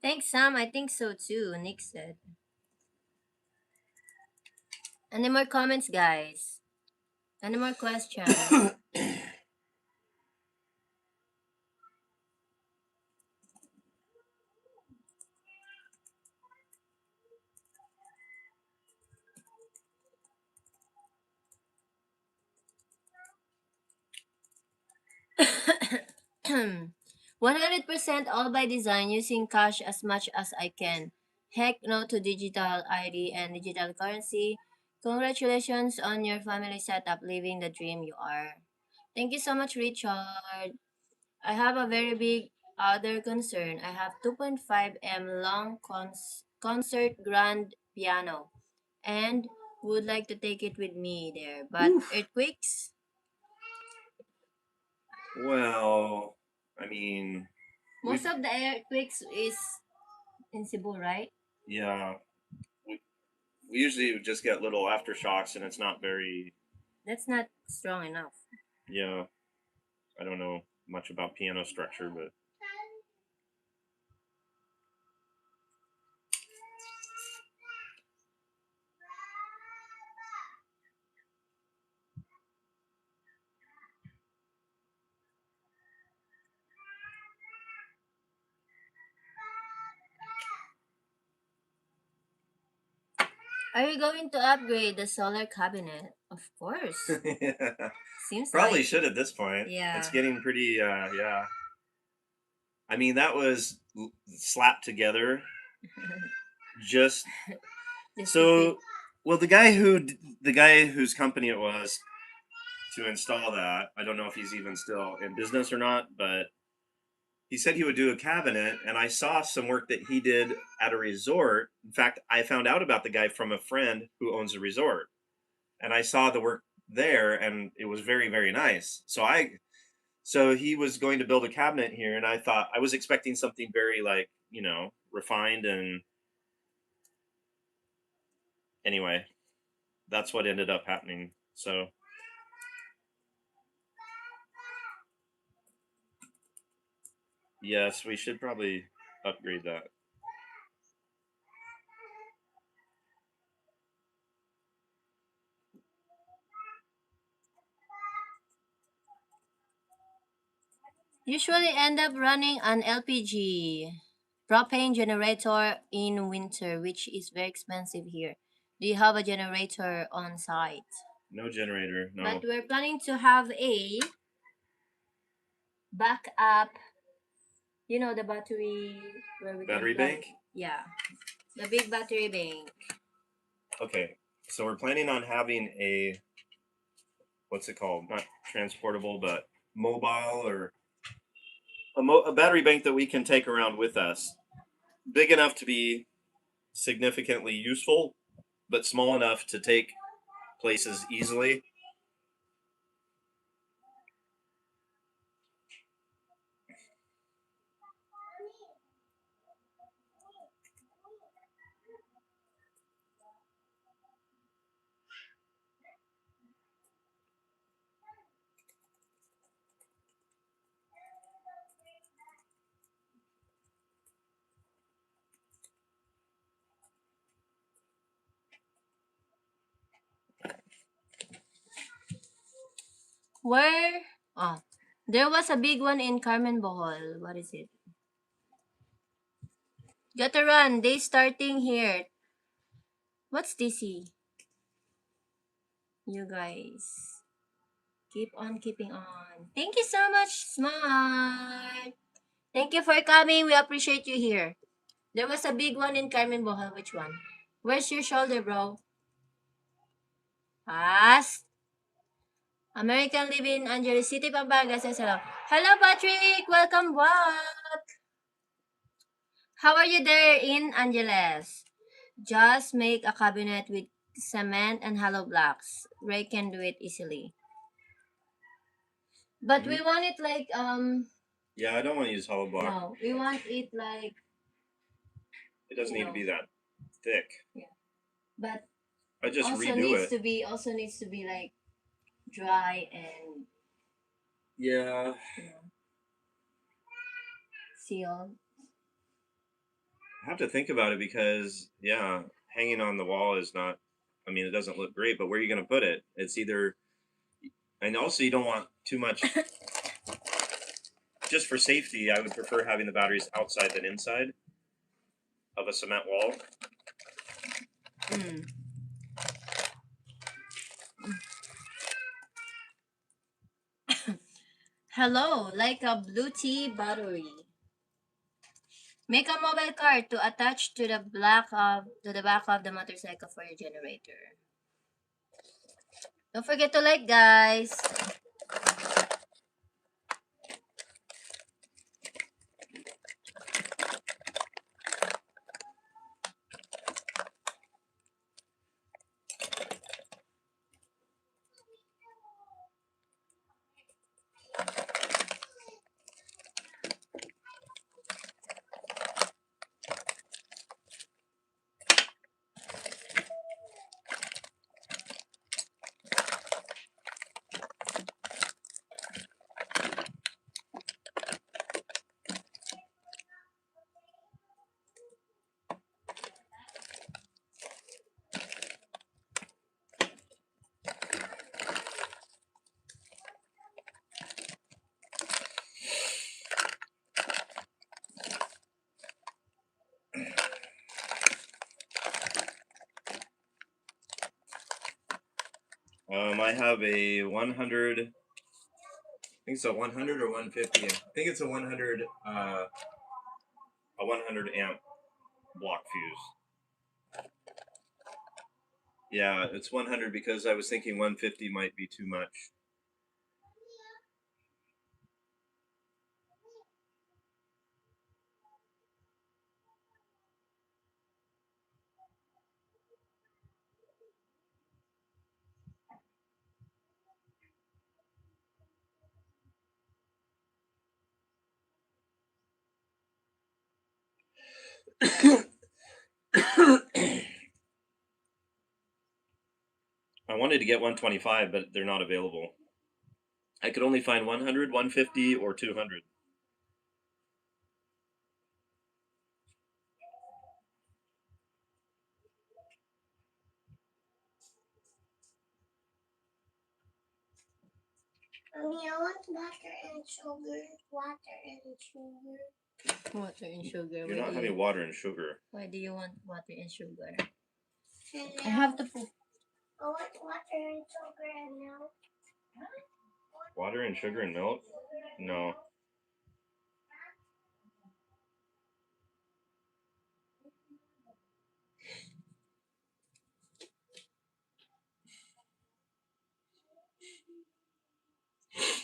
Speaker 1: Thanks, Sam. I think so too. Nick said. Any more comments, guys? Any more questions? One 100% all by design using cash as much as I can. Heck no to digital ID and digital currency. Congratulations on your family setup, living the dream you are. Thank you so much, Richard. I have a very big other concern. I have 2.5 m long concert grand piano and would like to take it with me there. But
Speaker 2: Oof.
Speaker 1: earthquakes?
Speaker 2: Well, I mean,
Speaker 1: Most of the earthquakes is in Cebu, right?
Speaker 2: yeah, we, we usually just get little aftershocks, and it's not very.
Speaker 1: That's not strong enough.
Speaker 2: Yeah, I don't know much about piano structure, but
Speaker 1: Are you going to upgrade the solar cabinet? Of course. Seems
Speaker 2: probably
Speaker 1: like.
Speaker 2: should at this point.
Speaker 1: Yeah.
Speaker 2: It's getting pretty. Yeah, I mean that was slapped together just
Speaker 1: Just to fit.
Speaker 2: so. Well, the guy whose company it was to install that, I don't know if he's even still in business or not, but he said he would do a cabinet, and I saw some work that he did at a resort. In fact, I found out about the guy from a friend who owns a resort, and I saw the work there, and it was very nice. So he was going to build a cabinet here, and I thought I was expecting something very like refined, and anyway, that's what ended up happening. So yes, we should probably upgrade that.
Speaker 1: Usually end up running an LPG propane generator in winter, which is very expensive here. Do you have a generator on site?
Speaker 2: No generator,
Speaker 1: But
Speaker 2: no
Speaker 1: we're planning to have a backup, the battery where we can
Speaker 2: battery
Speaker 1: plug.
Speaker 2: bank.
Speaker 1: Yeah, the big battery bank.
Speaker 2: Okay, so we're planning on having a what's it called? Not transportable, but mobile or a battery bank that we can take around with us. Big enough to be significantly useful, but small enough to take places easily.
Speaker 1: Where? Oh, there was a big one in Carmen Bohol. What is it? Gotta run. They starting here. What's this? You guys. Keep on keeping on. Thank you so much, Smart. Thank you for coming. We appreciate you here. There was a big one in Carmen Bohol. Which one? Where's your shoulder, bro? Pass. American living in Angeles City, Pampanga says hello. Hello, Patrick. Welcome back. How are you there in Angeles? Just make a cabinet with cement and hollow blocks. Ray can do it easily. But we want it like
Speaker 2: Yeah, I don't want to use hollow block.
Speaker 1: no, we want it like
Speaker 2: It doesn't need to be that thick.
Speaker 1: Yeah. But
Speaker 2: I just
Speaker 1: also
Speaker 2: redo
Speaker 1: needs
Speaker 2: it.
Speaker 1: to be like dry and
Speaker 2: Yeah.
Speaker 1: sealed.
Speaker 2: I have to think about it because yeah, hanging on the wall is not. I mean, it doesn't look great, but where are you going to put it? It's either, and also you don't want too much. Just for safety, I would prefer having the batteries outside than inside of a cement wall.
Speaker 1: Mm. Hello, like a blue tea battery. Make a mobile card to attach to the back of the motorcycle for your generator. Don't forget to like, guys.
Speaker 2: I have a 100. I think it's a 100 or 150. I think it's a 100. A 100 amp block fuse. Yeah, it's 100 because I was thinking 150 might be too much. I wanted to get 125, but they're not available. I could only find 100, 150, or 200.
Speaker 1: Mommy, I want water and sugar. Water and sugar. Water and sugar.
Speaker 2: You're not having water and sugar.
Speaker 1: Why do you want water and sugar? I have to put. I want water and sugar and milk.
Speaker 2: Water and sugar and milk? No.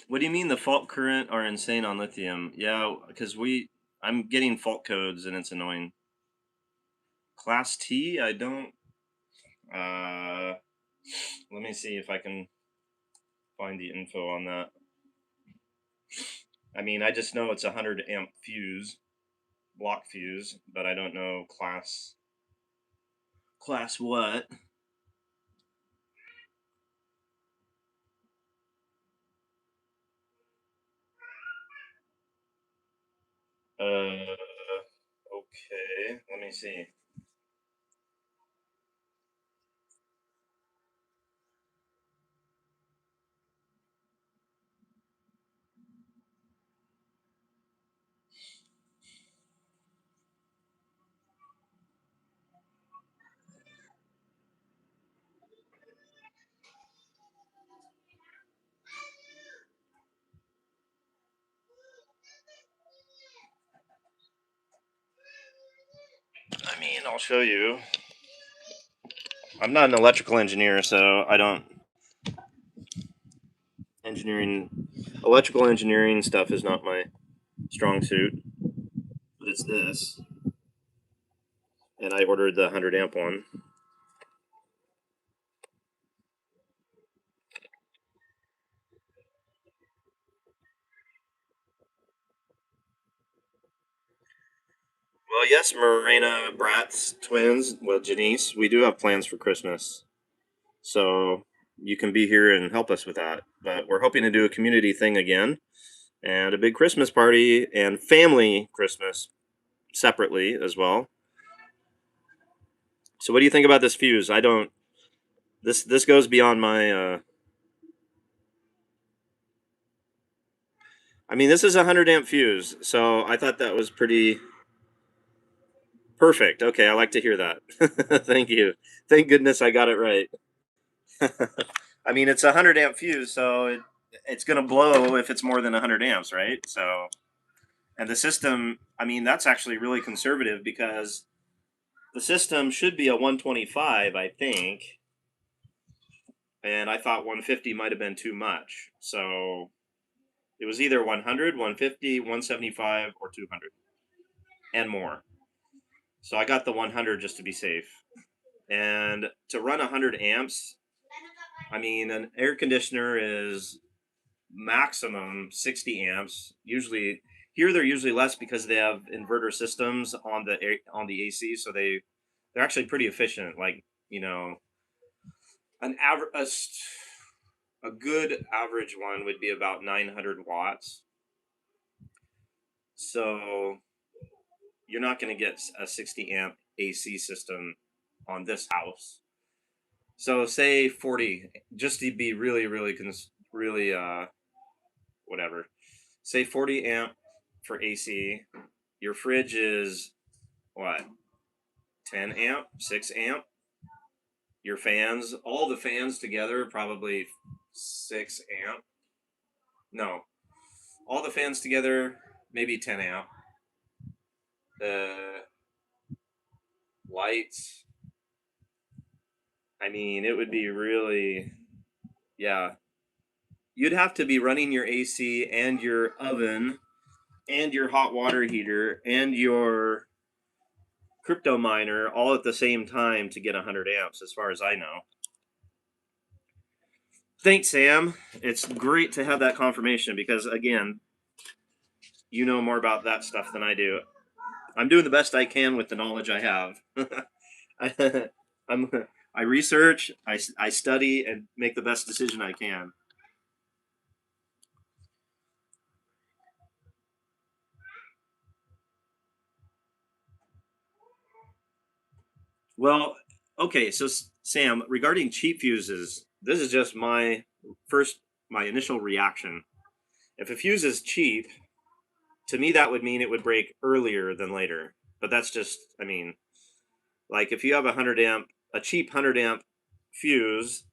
Speaker 2: What do you mean the fault current are insane on lithium? Yeah, because I'm getting fault codes and it's annoying. Class T, I don't. Let me see if I can find the info on that. I mean, I just know it's a 100 amp fuse, block fuse, but I don't know class. Class what? Okay, let me see. and I'll show you. I'm not an electrical engineer, so I don't electrical engineering stuff is not my strong suit. But it's this, and I ordered the 100 amp one. Well, yes, Morena Bratz twins. Well, Janice, we do have plans for Christmas, so you can be here and help us with that. But we're hoping to do a community thing again, and a big Christmas party and family Christmas separately as well. So, what do you think about this fuse? I don't. This goes beyond my. I mean, this is a 100 amp fuse, so I thought that was pretty perfect. Okay, I like to hear that. Thank you. Thank goodness I got it right. I mean, it's a 100 amp fuse, so it's going to blow if it's more than 100 amps, right? So, and the system, I mean, that's actually really conservative because the system should be a 125, I think. And I thought 150 might have been too much. So it was either 100, 150, 175, or 200 and more. So I got the 100 just to be safe. And to run 100 amps, I mean, an air conditioner is maximum 60 amps. Usually, here they're usually less because they have inverter systems on the AC, so they're actually pretty efficient. Like, you know, an average a good average one would be about 900 watts. So you're not going to get a 60 amp AC system on this house. So say 40, just to be really whatever. Say 40 amp for AC. Your fridge is what? 10 amp, 6 amp. Your fans, all the fans together, probably 6 amp. No, all the fans together, maybe 10 amp. The lights, I mean, it would be really, yeah. You'd have to be running your AC and your oven and your hot water heater and your crypto miner all at the same time to get 100 amps, as far as I know. Thanks, Sam. It's great to have that confirmation because, again, you know more about that stuff than I do. I'm doing the best I can with the knowledge I have. I, I'm, I research, I study, and make the best decision I can. Well, okay, so Sam, regarding cheap fuses, this is just my initial reaction. If a fuse is cheap, to me that would mean it would break earlier than later. But that's just, I mean, like if you have a cheap 100 amp fuse,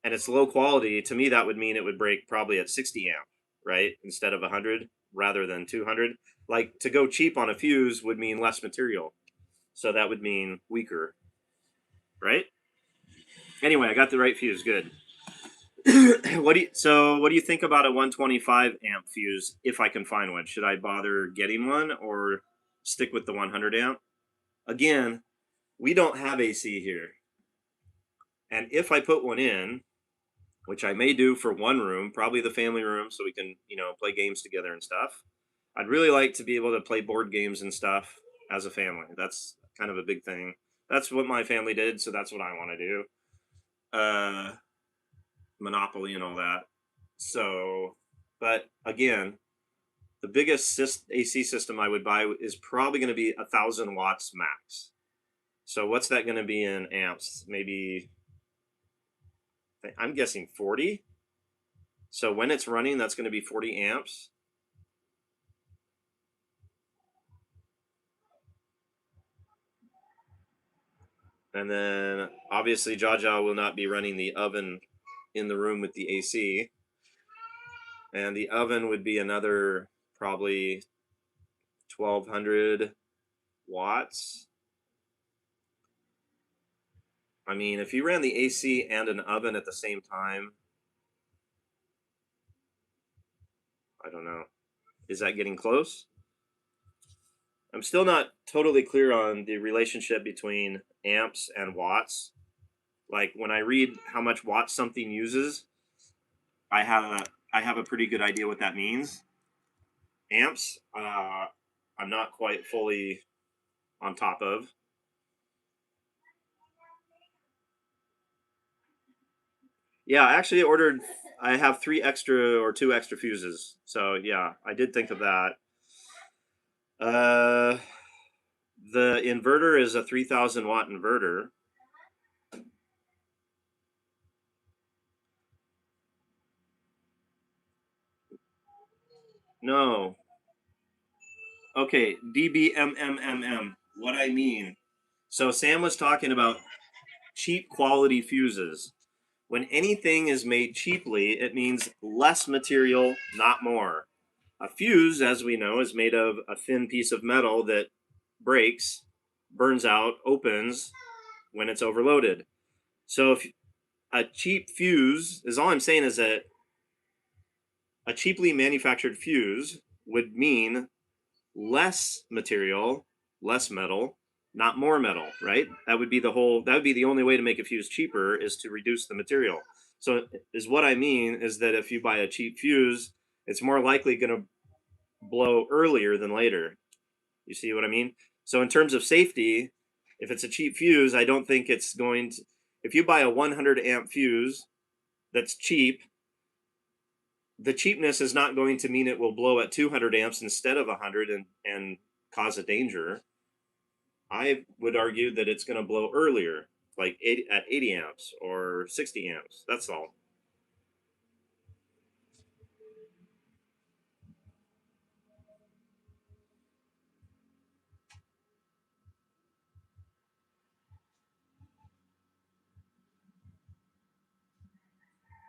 Speaker 2: and it's low quality, to me that would mean it would break probably at 60 amp, right? Instead of 100 rather than 200. Like to go cheap on a fuse would mean less material. So that would mean weaker, right? Anyway, I got the right fuse. Good. What do you think about a 125 amp fuse if I can find one? Should I bother getting one or stick with the 100 amp? Again, we don't have AC here. And if I put one in, which I may do for one room, probably the family room so we can, play games together and stuff. I'd really like to be able to play board games and stuff as a family. That's kind of a big thing. That's what my family did, so that's what I want to do. Monopoly and all that. So, but again, the biggest AC system I would buy is probably going to be 1,000 watts max. So what's that going to be in amps? Maybe I'm guessing 40. So when it's running, that's going to be 40 amps. And then obviously Jaja will not be running the oven in the room with the AC. And the oven would be another probably 1,200 watts. I mean, if you ran the AC and an oven at the same time, I don't know. Is that getting close? I'm still not totally clear on the relationship between amps and watts. Like when I read how much watts something uses, I have a pretty good idea what that means. Amps, I'm not quite fully on top of. Yeah, I actually ordered. I have 2 extra fuses. So yeah, I did think of that. Uh, the inverter is a 3,000 watt inverter. No. Okay, DBMMMM. What I mean. So Sam was talking about cheap quality fuses. When anything is made cheaply, it means less material, not more. A fuse, as we know, is made of a thin piece of metal that breaks, burns out, opens when it's overloaded. So if a cheap fuse is all I'm saying is that a cheaply manufactured fuse would mean less material, less metal, not more metal, right? That would be the only way to make a fuse cheaper is to reduce the material. So is what I mean is that if you buy a cheap fuse, it's more likely going to blow earlier than later. You see what I mean? So in terms of safety, if it's a cheap fuse, I don't think it's going to. If you buy a 100 amp fuse that's cheap, the cheapness is not going to mean it will blow at 200 amps instead of 100 and cause a danger. I would argue that it's going to blow earlier, like at 80 amps or 60 amps. That's all.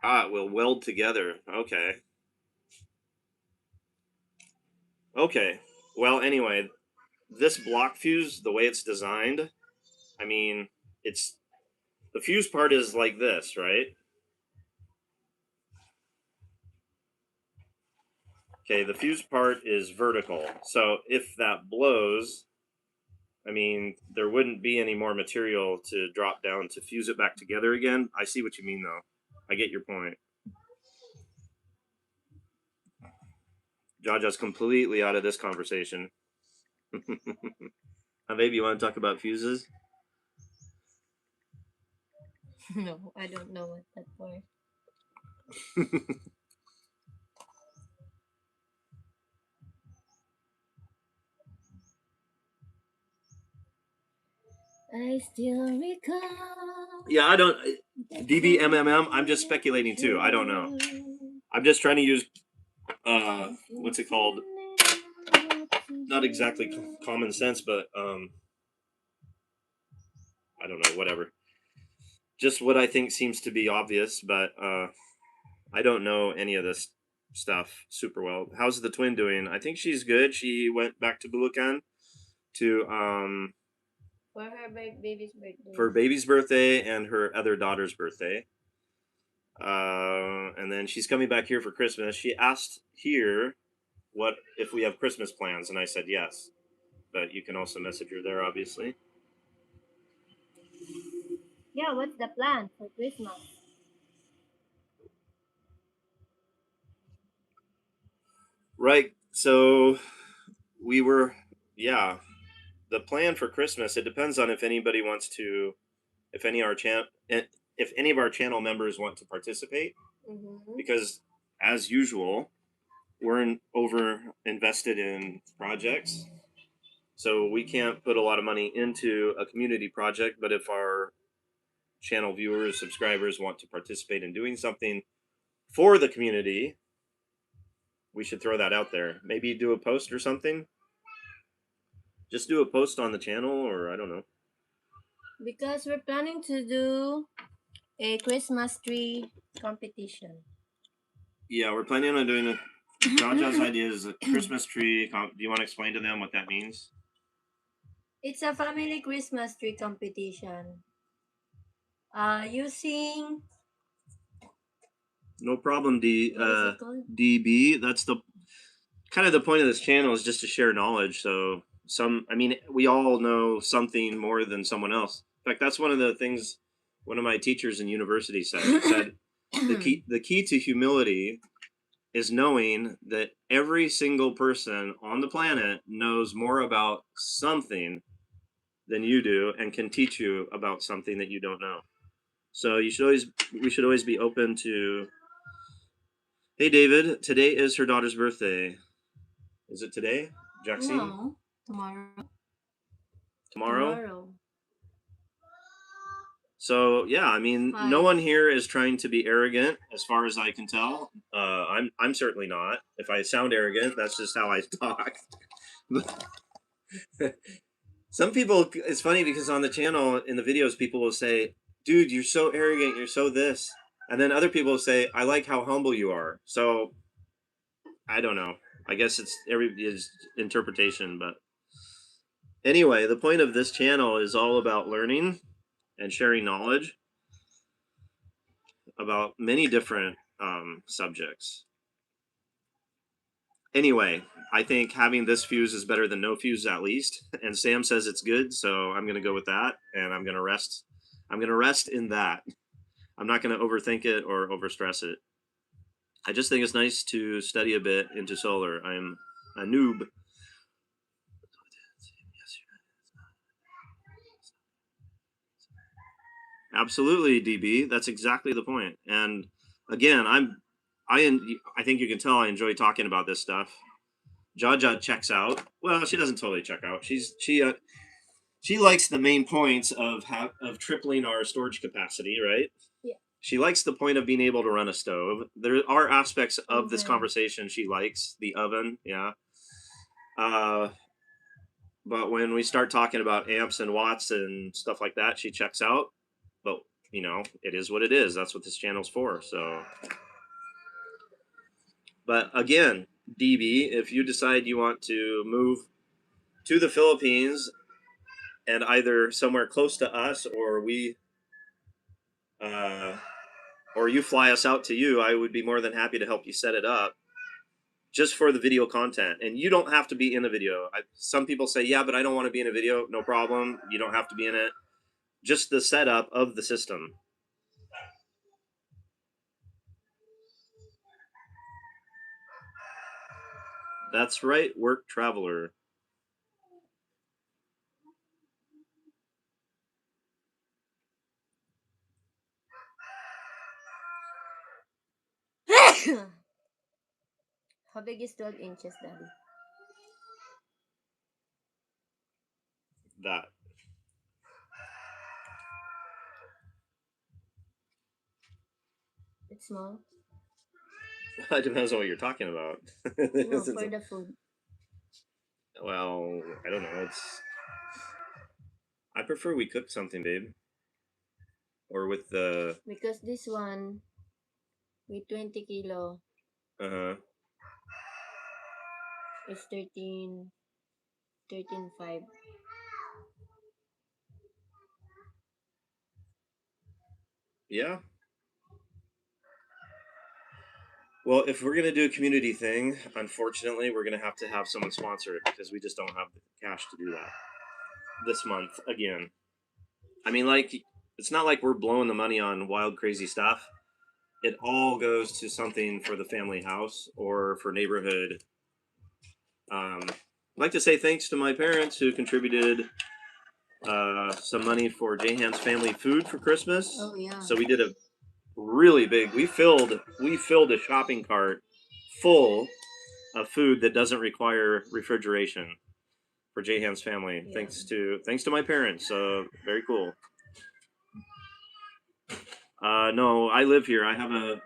Speaker 2: Ah, it will weld together. Okay. Okay. Well, anyway, this block fuse, the way it's designed, I mean, it's the fuse part is like this, right? Okay, the fuse part is vertical. So if that blows, I mean, there wouldn't be any more material to drop down to fuse it back together again. I see what you mean, though. I get your point. Jaja's completely out of this conversation. Baby, you want to talk about fuses?
Speaker 1: No, I don't know what that for. I still recall.
Speaker 2: Yeah, I don't. DBMMM, I'm just speculating too. I don't know. I'm just trying to use, what's it called? Not exactly common sense, but, I don't know, whatever. Just what I think seems to be obvious, but, I don't know any of this stuff super well. How's the twin doing? I think she's good. She went back to Bulacan to
Speaker 1: For her baby's birthday.
Speaker 2: for baby's birthday and her other daughter's birthday. And then she's coming back here for Christmas. She asked here what if we have Christmas plans, and I said yes. But you can also message her there, obviously.
Speaker 1: Yeah, what's the plan for Christmas?
Speaker 2: Right. So we were, yeah. The plan for Christmas. It depends on if anybody wants to, if any our chan, if any of our channel members want to participate, because as usual, we're over invested in projects, so we can't put a lot of money into a community project. But if our channel viewers, subscribers want to participate in doing something for the community, we should throw that out there. Maybe do a post or something. Just do a post on the channel, or I don't know.
Speaker 1: Because we're planning to do a Christmas tree competition.
Speaker 2: Yeah, we're planning on doing a. Jaja's idea is a Christmas tree. Do you want to explain to them what that means?
Speaker 1: It's a family Christmas tree competition. Using
Speaker 2: No problem,
Speaker 1: what is it called?
Speaker 2: DB. That's the kind of the point of this channel, is just to share knowledge. So I mean, we all know something more than someone else. In fact, that's one of the things one of my teachers in university said. He said the key to humility is knowing that every single person on the planet knows more about something than you do and can teach you about something that you don't know. So we should always be open to, hey David, today is her daughter's birthday. Is it today, Jackson?
Speaker 1: No, tomorrow.
Speaker 2: Tomorrow? So yeah, I mean, no
Speaker 1: Hi.
Speaker 2: one here is trying to be arrogant, as far as I can tell. I'm certainly not. If I sound arrogant, that's just how I talk. Some people, it's funny because on the channel in the videos, people will say, "Dude, you're so arrogant. You're so this," and then other people will say, "I like how humble you are." So I don't know. I guess it's everybody's interpretation, but anyway, the point of this channel is all about learning and sharing knowledge about many different subjects. Anyway, I think having this fuse is better than no fuse, at least. And Sam says it's good, so I'm going to go with that, and I'm going to rest. I'm going to rest in that. I'm not going to overthink it or overstress it. I just think it's nice to study a bit into solar. I'm a noob. Absolutely, DB. That's exactly the point. And again, I think you can tell I enjoy talking about this stuff. Jaja checks out. Well, she doesn't totally check out. She likes the main points of tripling our storage capacity, right?
Speaker 1: Yeah.
Speaker 2: She likes the point of being able to run a stove. There are aspects of this
Speaker 1: Okay.
Speaker 2: conversation she likes. The oven, yeah. But when we start talking about amps and watts and stuff like that, she checks out. But you know, it is what it is. That's what this channel's for. So, but again, DB, if you decide you want to move to the Philippines and either somewhere close to us, uh, or you fly us out to you, I would be more than happy to help you set it up just for the video content. And you don't have to be in the video. Some people say, yeah, but I don't want to be in a video. No problem. You don't have to be in it. Just the setup of the system. That's right, work traveler.
Speaker 1: How big is 12 inches, Daddy?
Speaker 2: That.
Speaker 1: It's small.
Speaker 2: It depends on what you're talking about.
Speaker 1: No, for the food.
Speaker 2: Well, I don't know. I prefer we cook something, babe. Or with the.
Speaker 1: Because this one with 20 kilo
Speaker 2: Uh huh.
Speaker 1: is 13.5.
Speaker 2: Yeah. Well, if we're gonna do a community thing, unfortunately, we're gonna have to have someone sponsor it because we just don't have the cash to do that this month again. I mean, like, it's not like we're blowing the money on wild, crazy stuff. It all goes to something for the family house or for neighborhood. I'd like to say thanks to my parents who contributed some money for Jahan's family food for Christmas.
Speaker 1: Oh yeah.
Speaker 2: So we did a really big. We filled a shopping cart full of food that doesn't require refrigeration for Jahan's family.
Speaker 1: Yeah.
Speaker 2: Thanks to my parents. Very cool. No, I live here. I have a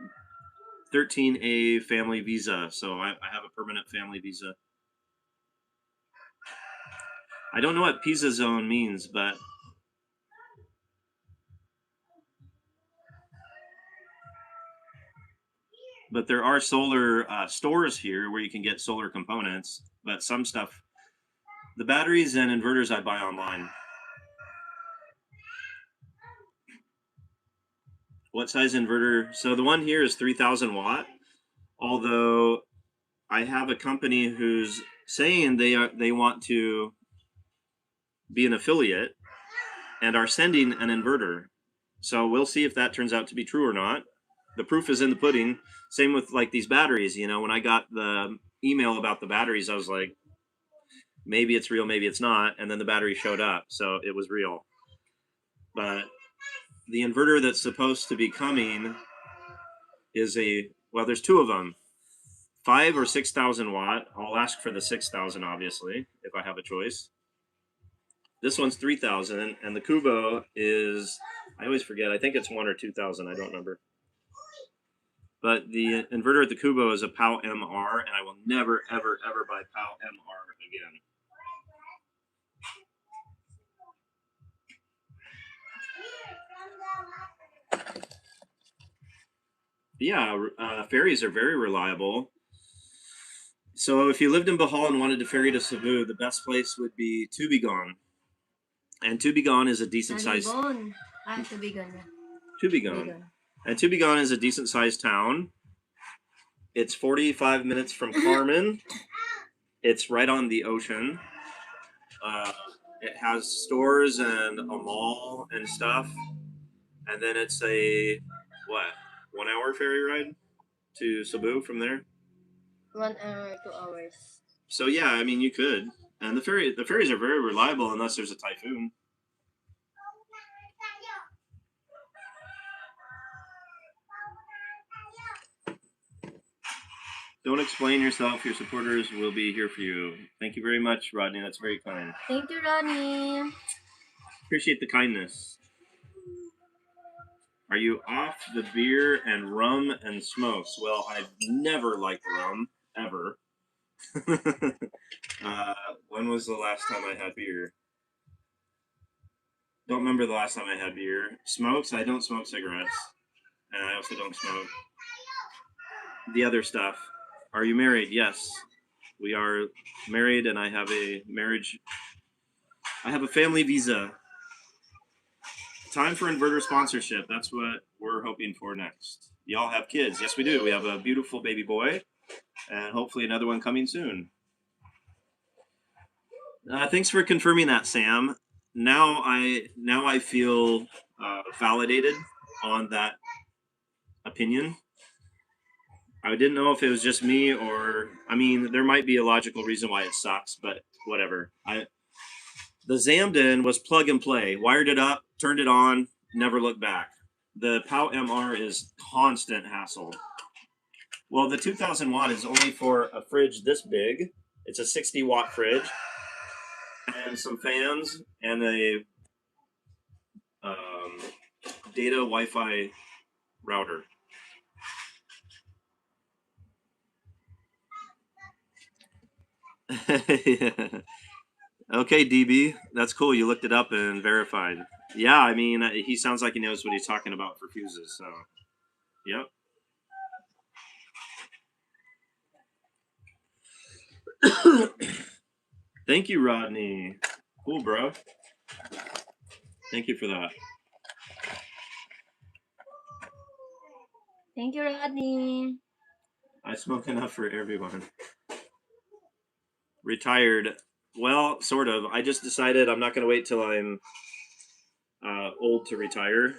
Speaker 2: 13A family visa, so I have a permanent family visa. I don't know what Pisa zone means, but there are solar stores here where you can get solar components. But some stuff, the batteries and inverters I buy online. What size inverter? So the one here is 3,000 watt. Although I have a company who's saying they want to be an affiliate and are sending an inverter. So we'll see if that turns out to be true or not. The proof is in the pudding. Same with like these batteries. You know, when I got the email about the batteries, I was like, maybe it's real, maybe it's not. And then the battery showed up, so it was real. But the inverter that's supposed to be coming is there's two of them, 5 or 6,000 watt. I'll ask for the 6,000, obviously, if I have a choice. This one's 3,000, and the Kubo is, I always forget, I think it's 1 or 2,000, I don't remember. But the inverter at the Kubo is a POW MR, and I will never, ever, ever buy POW MR again. Yeah, ferries are very reliable. So if you lived in Bohol and wanted to ferry to Cebu, the best place would be Tubigon. And Tubigon is a decent sized
Speaker 1: Tubigon.
Speaker 2: Tubigon. And Tubigon is a decent sized town. It's 45 minutes from Carmen. It's right on the ocean. It has stores and a mall and stuff. And then it's a 1 hour ferry ride to Cebu from there.
Speaker 1: 1 hour, 2 hours.
Speaker 2: So yeah, I mean you could. And the ferries are very reliable unless there's a typhoon. Don't explain yourself. Your supporters will be here for you. Thank you very much, Rodney. That's very kind.
Speaker 1: Thank you, Rodney.
Speaker 2: Appreciate the kindness. Are you off the beer and rum and smokes? Well, I've never liked rum, ever. When was the last time I had beer? Don't remember the last time I had beer. Smokes? I don't smoke cigarettes. And I also don't smoke the other stuff. Are you married? Yes. We are married, and I have a marriage. I have a family visa. Time for inverter sponsorship. That's what we're hoping for next. Y'all have kids? Yes, we do. We have a beautiful baby boy, and hopefully another one coming soon. Thanks for confirming that, Sam. Now I feel validated on that opinion. I didn't know if it was just me or, I mean, there might be a logical reason why it sucks, but whatever. The Zamden was plug and play. Wired it up, turned it on, never looked back. The POW MR is constant hassle. Well, the 2,000 watt is only for a fridge this big. It's a 60 watt fridge and some fans and a data Wi-Fi router. Okay, DB, that's cool. You looked it up and verified. Yeah, I mean, he sounds like he knows what he's talking about for fuses. So, yep. Thank you, Rodney. Cool, bro. Thank you for that.
Speaker 1: Thank you, Rodney.
Speaker 2: I smoke enough for everyone. Retired. Well, sort of. I just decided I'm not going to wait till I'm old to retire.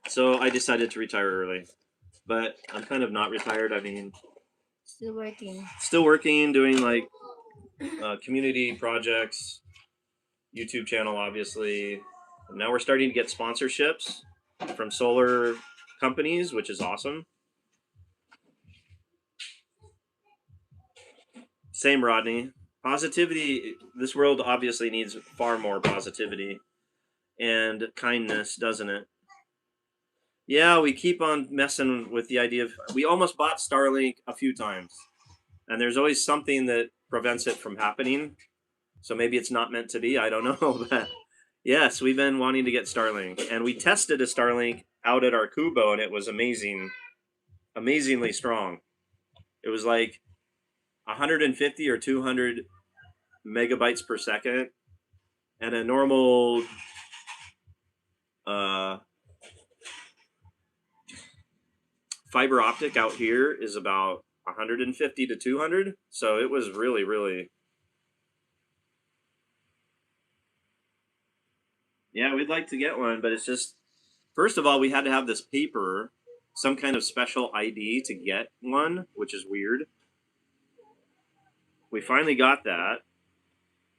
Speaker 2: So I decided to retire early. But I'm kind of not retired. I mean,
Speaker 1: still working.
Speaker 2: Still working, doing like community projects, YouTube channel, obviously. Now we're starting to get sponsorships from solar companies, which is awesome. Same, Rodney. Positivity, this world obviously needs far more positivity and kindness, doesn't it? Yeah, we keep on messing with the idea of, we almost bought Starlink a few times, and there's always something that prevents it from happening. So maybe it's not meant to be, I don't know. But yes, we've been wanting to get Starlink, and we tested a Starlink out at our Kubo, and it was amazing, amazingly strong. It was like 150 or 200 megabytes per second, And a normal fiber optic out here is about 150 to 200. So it was really, really. Yeah, we'd like to get one, but it's just, first of all, we had to have this paper, some kind of special ID to get one, which is weird. We finally got that,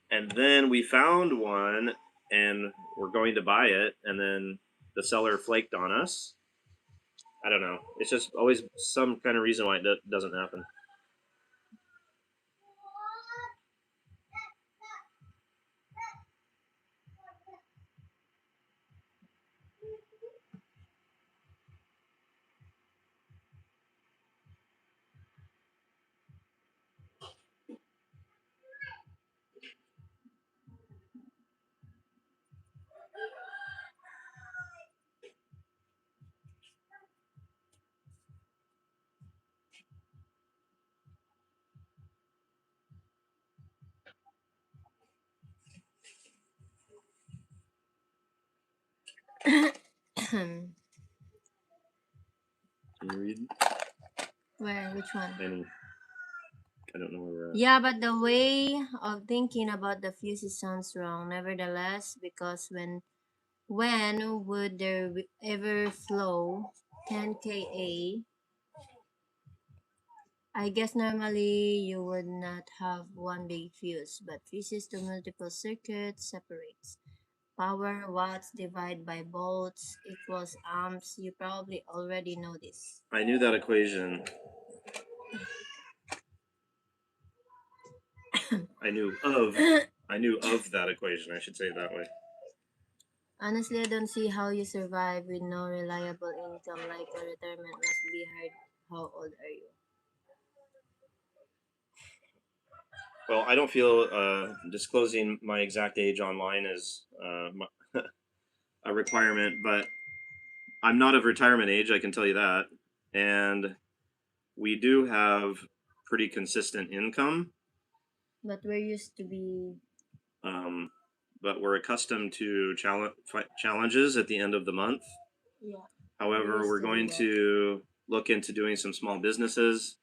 Speaker 2: and then we found one, and we're going to buy it, and then the seller flaked on us. I don't know. It's just always some kind of reason why it doesn't happen. Can you read
Speaker 1: Where? Which one?
Speaker 2: any? I don't know where we're at.
Speaker 1: Yeah, but the way of thinking about the fuses sounds wrong. Nevertheless, because when would there ever flow 10 kA? I guess normally you would not have one big fuse, but fuses to multiple circuits separates. Power watts divided by volts equals amps. You probably already know this.
Speaker 2: I knew that equation. I knew of that equation. I should say it that way.
Speaker 1: Honestly, I don't see how you survive with no reliable income. Like a retirement must be hard. How old are you?
Speaker 2: Well, I don't feel disclosing my exact age online is a requirement, but I'm not of retirement age, I can tell you that. And we do have pretty consistent income,
Speaker 1: But we're used to be.
Speaker 2: um, but we're accustomed to challenges at the end of the month.
Speaker 1: Yeah.
Speaker 2: However, we're going to look into doing some small businesses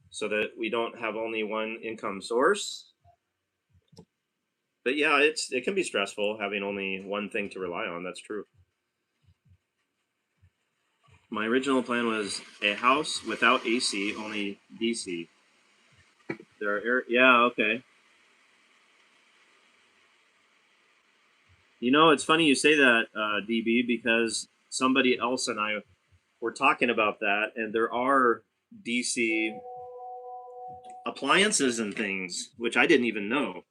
Speaker 2: so that we don't have only one income source. But yeah, it can be stressful having only one thing to rely on. That's true. My original plan was a house without AC, only DC. There are yeah, okay. You know, it's funny you say that, DB, because somebody else and I were talking about that, and there are DC appliances and things which I didn't even know.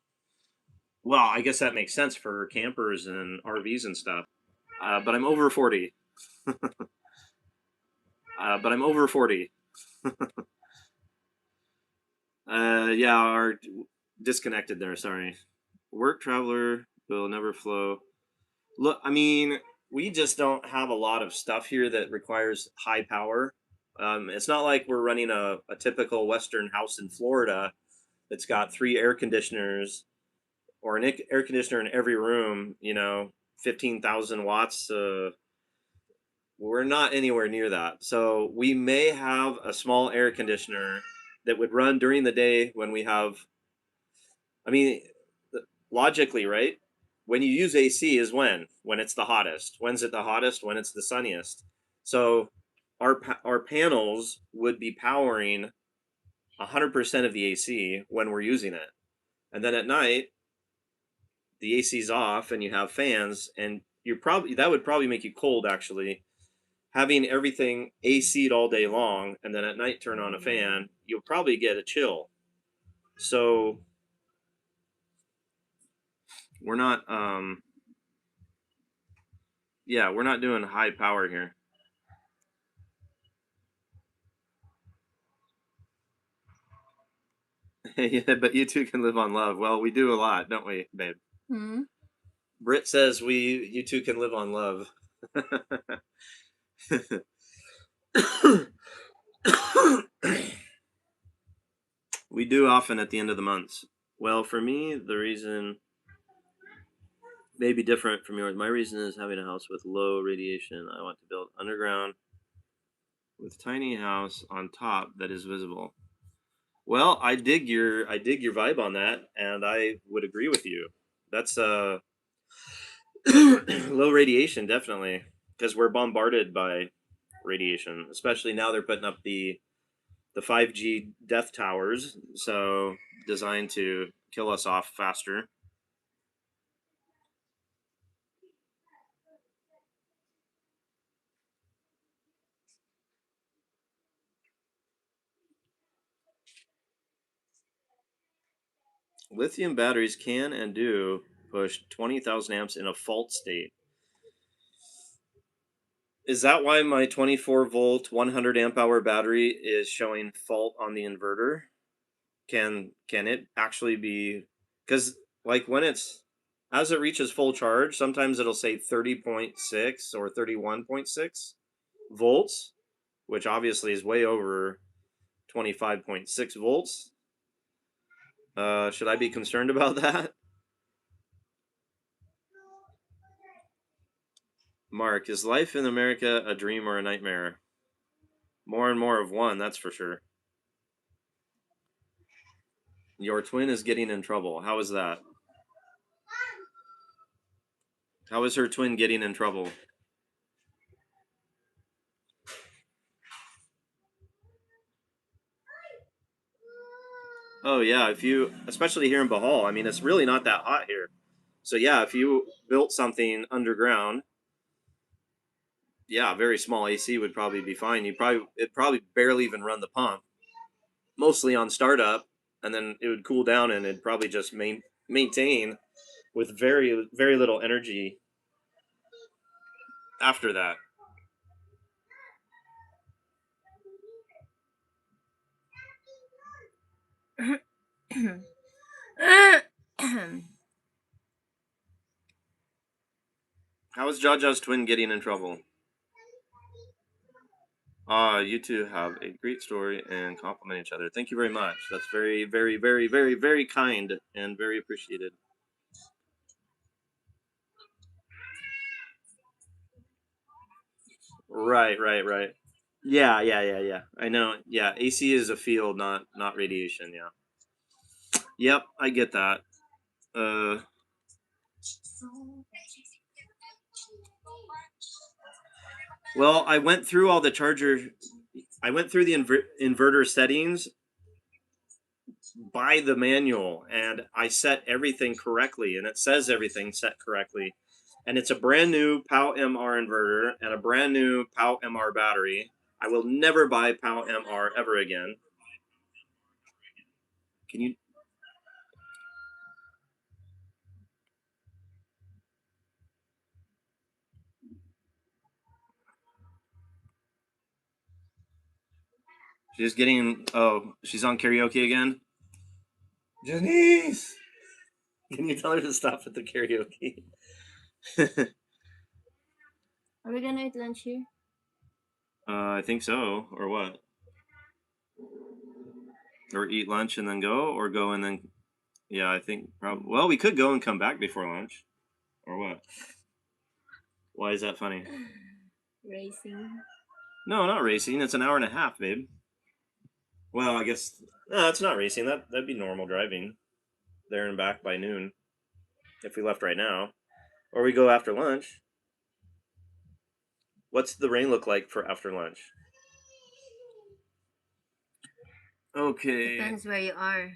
Speaker 2: Well, I guess that makes sense for campers and RVs and stuff. But I'm over 40. But I'm over 40. Yeah, our disconnected there. Sorry. Work traveler will never flow. Look, I mean, we just don't have a lot of stuff here that requires high power. It's not like we're running a typical Western house in Florida that's got 3 air conditioners or an air conditioner in every room, 15,000 watts. We're not anywhere near that. So we may have a small air conditioner that would run during the day when we have, I mean, logically, right? When you use AC is when it's the hottest. When's it the hottest? When it's the sunniest. So our panels would be powering 100% of the AC when we're using it. And then at night, the AC's off and you have fans, and that would probably make you cold actually. Having everything AC'd all day long and then at night turn on a fan, you'll probably get a chill. So we're not yeah, we're not doing high power here. Yeah, but you two can live on love. Well, we do a lot, don't we, babe?
Speaker 1: Hmm?
Speaker 2: Britt says you two can live on love. We do often at the end of the months. Well, for me, the reason may be different from yours. My reason is having a house with low radiation. I want to build underground with tiny house on top that is visible. Well, I dig your vibe on that, and I would agree with you. That's low radiation, definitely, because we're bombarded by radiation, especially now they're putting up the 5G death towers, so designed to kill us off faster. Lithium batteries can and do push 20,000 amps in a fault state. Is that why my 24-volt 100 amp hour battery is showing fault on the inverter? Can it actually be, cuz like when it's as it reaches full charge, sometimes it'll say 30.6 or 31.6 volts, which obviously is way over 25.6 volts. Should I be concerned about that? Mark, is life in America a dream or a nightmare? More and more of one, that's for sure. Your twin is getting in trouble. How is that? How is her twin getting in trouble? Oh yeah, if you, especially here in Bahal, I mean, it's really not that hot here. So yeah, if you built something underground, yeah, very small AC would probably be fine. It probably barely even run the pump, mostly on startup, and then it would cool down and it'd probably just maintain with very little energy after that. How is Jaja's twin getting in trouble? You two have a great story and compliment each other. Thank you very much. That's very kind and very appreciated. Right. Yeah. I know. Yeah, AC is a field, not radiation. Yeah. Yep, I get that. Uh, well, I went through all the charger. I went through the inverter settings by the manual, and I set everything correctly, and it says everything set correctly. And it's a brand new POW MR inverter and a brand new POW MR battery. I will never buy POW MR ever again. Can you? She's getting. Oh, she's on karaoke again. Janice, can you tell her to stop at the karaoke?
Speaker 1: Are we gonna eat lunch here?
Speaker 2: I think so. Or what? Or eat lunch and then go, or go and then. Yeah, I think probably. Well, we could go and come back before lunch, or what? Why is that funny?
Speaker 1: Racing.
Speaker 2: No, not racing. It's an hour and a half, babe. Well, I guess no, it's not racing. That'd be normal driving there and back by noon if we left right now, or we go after lunch. What's the rain look like for after lunch? Okay.
Speaker 1: Depends where you are.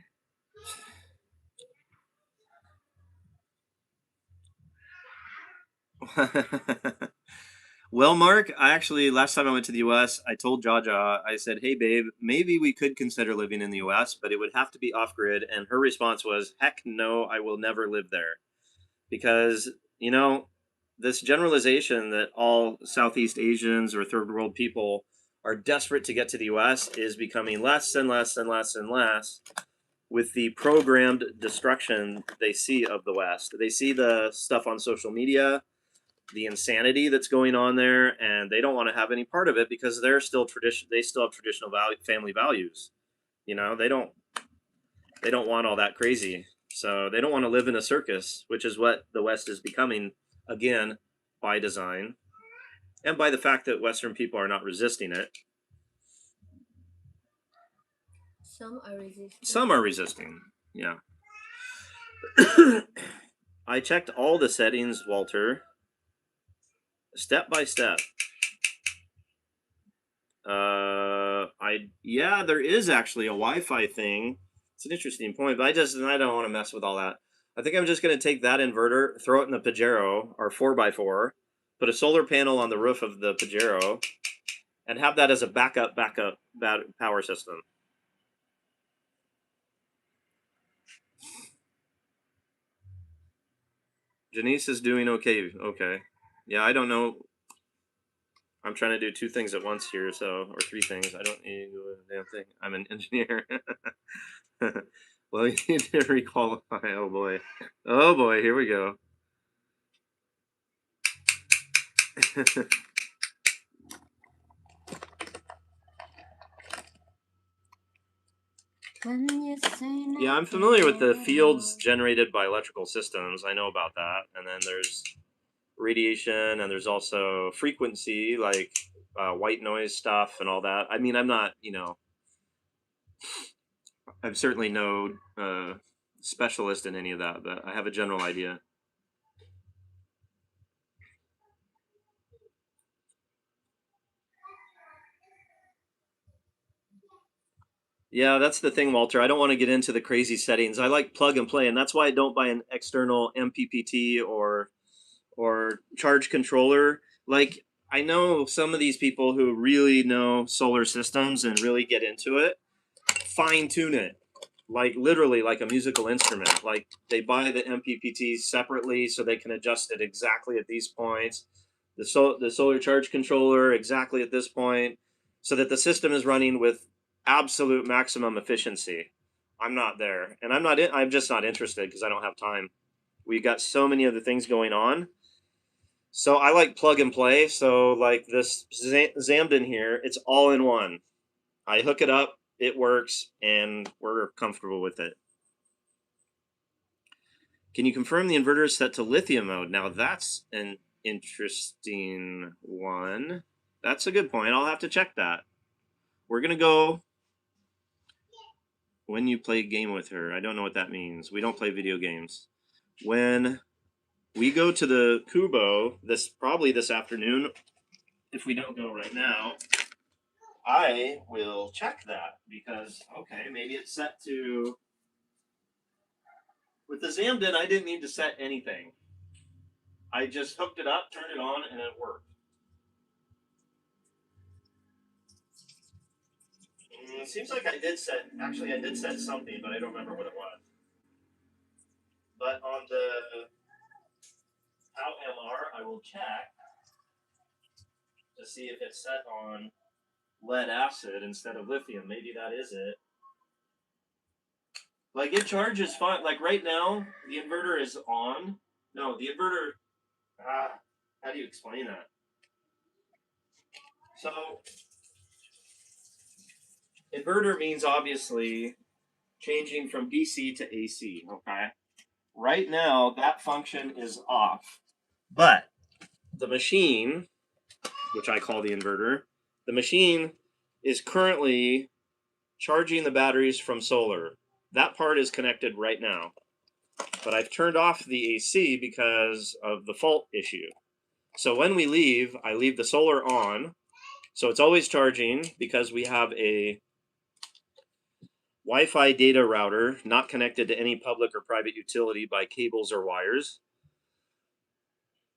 Speaker 2: Well, Mark, I actually last time I went to the U.S., I told Jaja, I said, "Hey, babe, maybe we could consider living in the U.S., but it would have to be off grid." And her response was, "Heck no, I will never live there," because you know this generalization that all Southeast Asians or third world people are desperate to get to the U.S. is becoming less and less and less and less with the programmed destruction they see of the West. They see the stuff on social media, the insanity that's going on there, and they don't want to have any part of it because they're still tradition. They still have traditional family values. You know, they don't. They don't want all that crazy. So they don't want to live in a circus, which is what the West is becoming, again, by design and by the fact that Western people are not resisting it.
Speaker 1: Some are resisting.
Speaker 2: Some are resisting, yeah. I checked all the settings, Walter, step by step. Yeah, there is actually a Wi-Fi thing. It's an interesting point, but I don't want to mess with all that. I think I'm just going to take that inverter, throw it in the Pajero, our 4x4, put a solar panel on the roof of the Pajero, and have that as a backup power system. Janice is doing okay. Okay. Yeah, I don't know. I'm trying to do two things at once here, or three things. I don't need to do a damn thing. I'm an engineer. Well, you need to requalify. Oh boy. Oh boy, here we go. Yeah, I'm familiar with the fields generated by electrical systems. I know about that. And then there's radiation, and there's also frequency, like white noise stuff and all that. I mean, I'm not, I'm certainly no specialist in any of that, but I have a general idea. Yeah, that's the thing, Walter. I don't want to get into the crazy settings. I like plug and play, and that's why I don't buy an external MPPT or charge controller. Like, I know some of these people who really know solar systems and really get into it, fine tune it, like literally like a musical instrument. Like, they buy the MPPT separately so they can adjust it exactly at these points. The solar charge controller exactly at this point, so that the system is running with absolute maximum efficiency. I'm not there, and I'm just not interested because I don't have time. We got so many other things going on. So I like plug and play. So like this Zamden here, it's all in one. I hook it up, it works, and we're comfortable with it. Can you confirm the inverter is set to lithium mode? Now that's an interesting one. That's a good point. I'll have to check that. We're gonna go when you play a game with her. I don't know what that means. We don't play video games. When we go to the Kubo, probably this afternoon, if we don't go right now, I will check that because okay, maybe it's set to. With the Zamden, I didn't need to set anything. I just hooked it up, turned it on, and it worked. It seems like I did set. Actually, I did set something, but I don't remember what it was. But on the How MR, I will check to see if it's set on lead acid instead of lithium. Maybe that is it. Like, it charges fine. Like right now, the inverter is on. No, the inverter. How do you explain that? So, inverter means obviously changing from DC to AC. Okay. Right now, that function is off. But the machine, which I call the inverter, the machine is currently charging the batteries from solar. That part is connected right now. But I've turned off the AC because of the fault issue. So when we leave, I leave the solar on. So it's always charging because we have a Wi-Fi data router not connected to any public or private utility by cables or wires.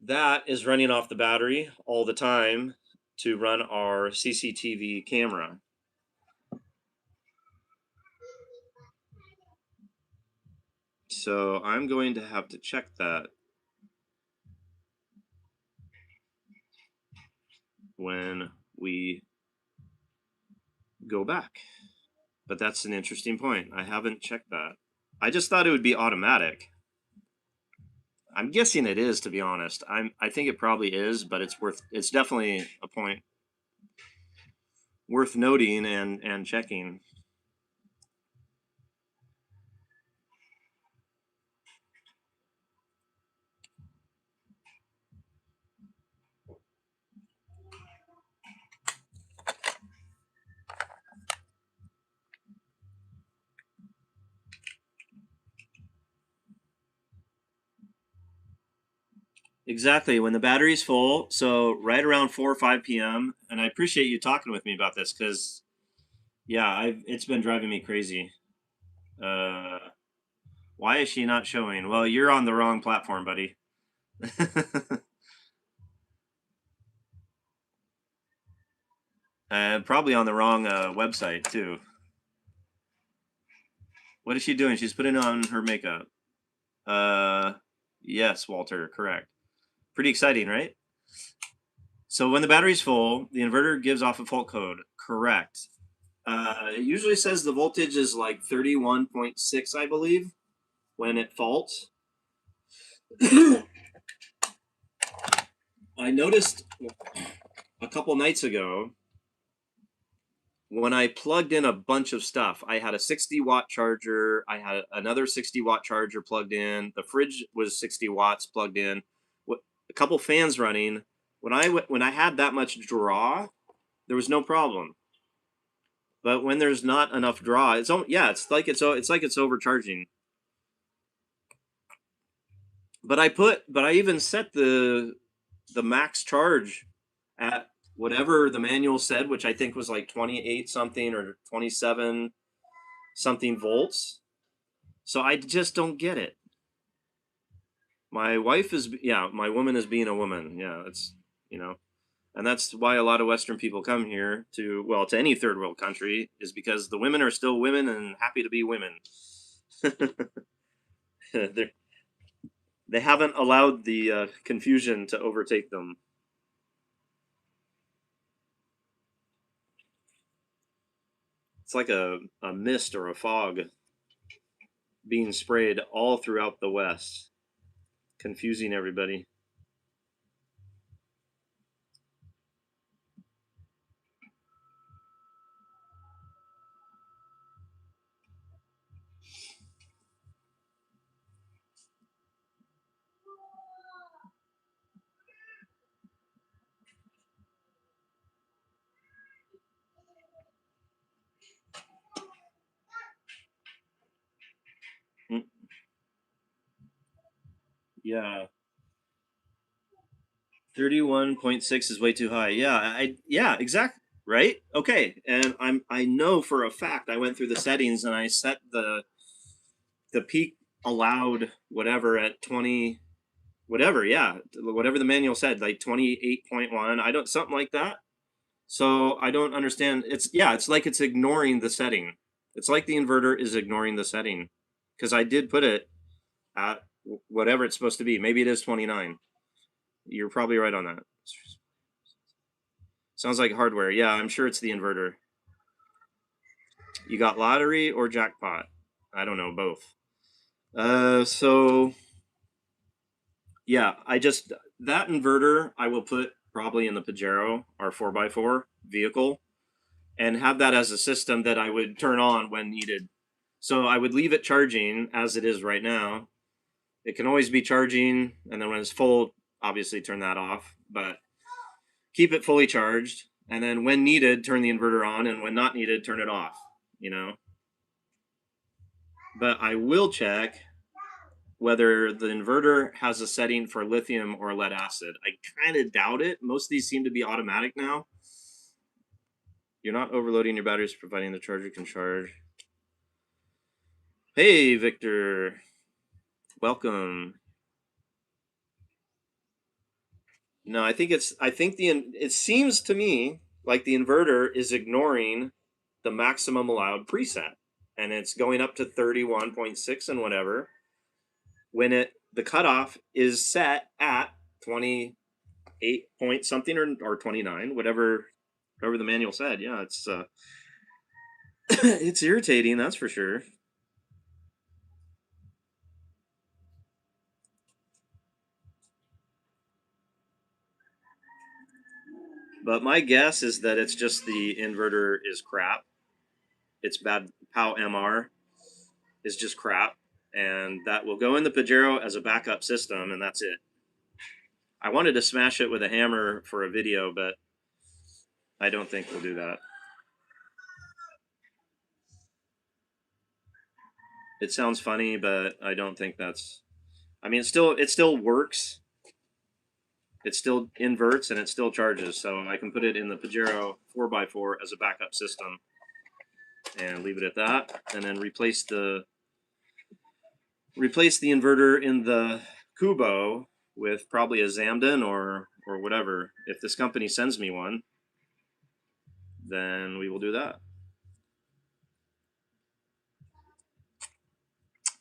Speaker 2: That is running off the battery all the time to run our CCTV camera. So I'm going to have to check that when we go back. But that's an interesting point. I haven't checked that. I just thought it would be automatic. I'm guessing it is, to be honest. I think it probably is, but it's definitely a point worth noting and checking. Exactly, when the battery's full, so right around 4 or 5 p.m. And I appreciate you talking with me about this because, yeah, it's been driving me crazy. Uh, why is she not showing? Well, you're on the wrong platform, buddy. Probably on the wrong website too. What is she doing? She's putting on her makeup. Uh, yes, Walter, correct. Pretty exciting, right? So when the battery's full, the inverter gives off a fault code. Correct. It usually says the voltage is like 31.6, I believe, when it faults. I noticed a couple nights ago when I plugged in a bunch of stuff. I had a 60-watt charger. I had another 60-watt charger plugged in. The fridge was 60 watts plugged in. A couple fans running. When I had that much draw, there was no problem. But when there's not enough draw, it's like it's overcharging. But I even set the max charge at whatever the manual said, which I think was like 28 something or 27 something volts. So I just don't get it. My wife is, yeah, my woman is being a woman. Yeah, it's, you know, and that's why a lot of Western people come here to, well, to any third world country, is because the women are still women and happy to be women. They haven't allowed the confusion to overtake them. It's like a mist or a fog being sprayed all throughout the West, confusing everybody. Mm, yeah, 31.6 is way too high. Yeah, exactly. Right? Okay. And I know for a fact I went through the settings and I set the peak allowed whatever at 20 whatever, yeah, whatever the manual said, like 28.1, I don't something like that. So I don't understand. It's like it's ignoring the setting. It's like the inverter is ignoring the setting because I did put it at whatever it's supposed to be. Maybe it is 29. You're probably right on that. Sounds like hardware. Yeah, I'm sure it's the inverter. You got lottery or jackpot? I don't know, both. So yeah, I just that inverter I will put probably in the Pajero, our 4x4 vehicle, and have that as a system that I would turn on when needed. So I would leave it charging as it is right now. It can always be charging, and then when it's full, obviously turn that off. But keep it fully charged, and then when needed, turn the inverter on, and when not needed, turn it off. You know. But I will check whether the inverter has a setting for lithium or lead acid. I kind of doubt it. Most of these seem to be automatic now. You're not overloading your batteries, providing the charger can charge. Hey, Victor. Welcome. No, it seems to me like the inverter is ignoring the maximum allowed preset and it's going up to 31.6 and whatever when the cutoff is set at 28 point something or 29, whatever the manual said. Yeah, it's it's irritating, that's for sure. But my guess is that it's just the inverter is crap. It's bad. POW MR is just crap, and that will go in the Pajero as a backup system, and that's it. I wanted to smash it with a hammer for a video, but I don't think we'll do that. It sounds funny, but I don't think that's. I mean, it still works. it still inverts and it still charges. So I can put it in the Pajero 4x4 as a backup system and leave it at that, and then replace the inverter in the Kubo with probably a Zamden or whatever. If this company sends me one, then we will do that.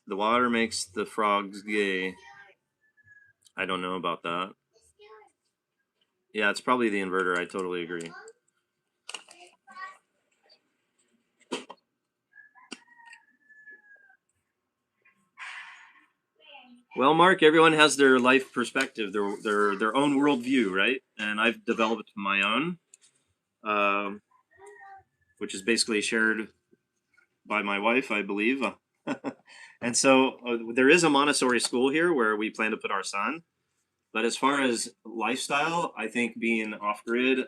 Speaker 2: The water makes the frogs gay. I don't know about that. Yeah, it's probably the inverter. I totally agree. Well, Mark, everyone has their life perspective, their own worldview, right? And I've developed my own, um, which is basically shared by my wife, I believe. And so there is a Montessori school here where we plan to put our son. But as far as lifestyle, I think being off grid,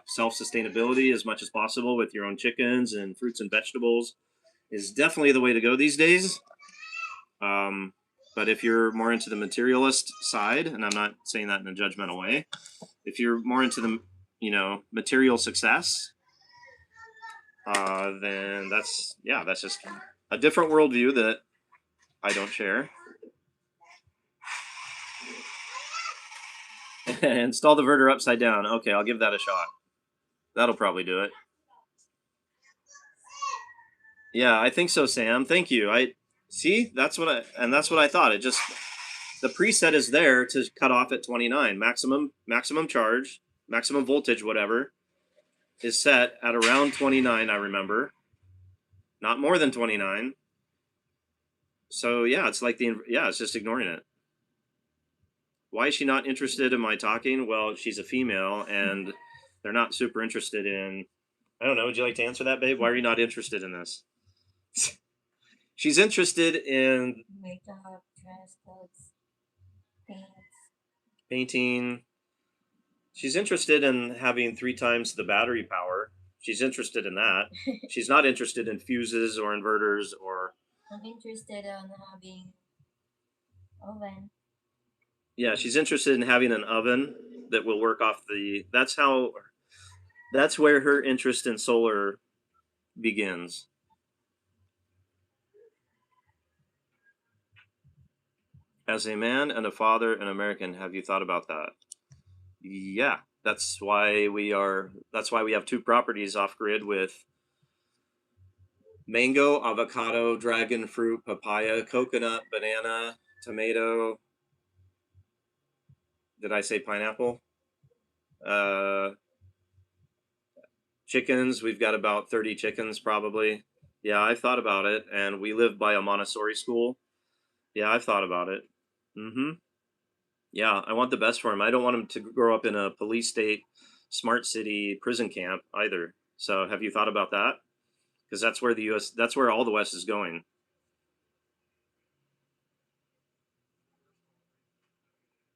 Speaker 2: self sustainability as much as possible with your own chickens and fruits and vegetables is definitely the way to go these days. Um, but if you're more into the materialist side, and I'm not saying that in a judgmental way, if you're more into the material success, then that's just a different worldview that I don't share. Install the verter upside down. Okay, I'll give that a shot. That'll probably do it. Yeah, I think so, Sam. Thank you. I see. That's what I thought. It just the preset is there to cut off at 29. Maximum charge, maximum voltage, whatever, is set at around 29. I remember, not more than 29. So yeah, it's like it's just ignoring it. Why is she not interested in my talking? Well, she's a female, and they're not super interested in. I don't know. Would you like to answer that, babe? Why are you not interested in this? She's interested in
Speaker 1: Makeup, dress, clothes, things.
Speaker 2: painting. She's interested in having 3 times the battery power. She's interested in that. She's not interested in fuses or inverters or.
Speaker 1: I'm interested in having oven.
Speaker 2: Yeah, she's interested in having an oven that will work off the. That's where her interest in solar begins. As a man and a father and American, have you thought about that? Yeah, that's why we have 2 properties off grid with mango, avocado, dragon fruit, papaya, coconut, banana, tomato. Did I say pineapple? Uh, chickens. We've got about 30 chickens probably. Yeah, I've thought about it, and we live by a Montessori school. Yeah, I've thought about it. Mm-hmm. Yeah, I want the best for him. I don't want him to grow up in a police state, smart city prison camp either. So, have you thought about that? Because that's where all the West is going.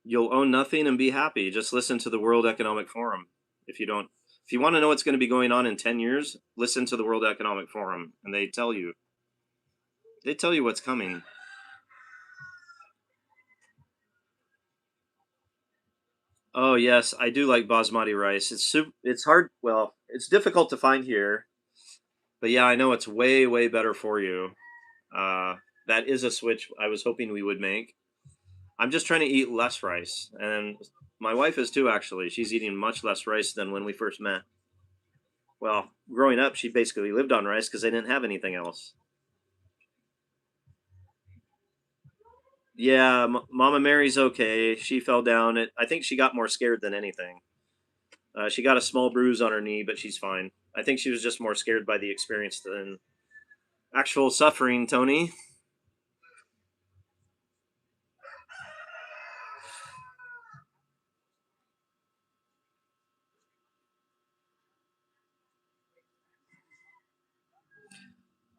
Speaker 2: You'll own nothing and be happy. Just listen to the World Economic Forum. If you want to know what's going to be going on in 10 years, listen to the World Economic Forum, and they tell you what's coming. Oh yes, I do like basmati rice. It's hard. Well, it's difficult to find here, but yeah, I know it's way better for you. Uh, that is a switch I was hoping we would make. I'm just trying to eat less rice, and my wife is too. Actually, she's eating much less rice than when we first met. Well, growing up, she basically lived on rice because they didn't have anything else. Yeah, Mama Mary's okay. She fell down. I think she got more scared than anything. She got a small bruise on her knee, but she's fine. I think she was just more scared by the experience than actual suffering, Tony.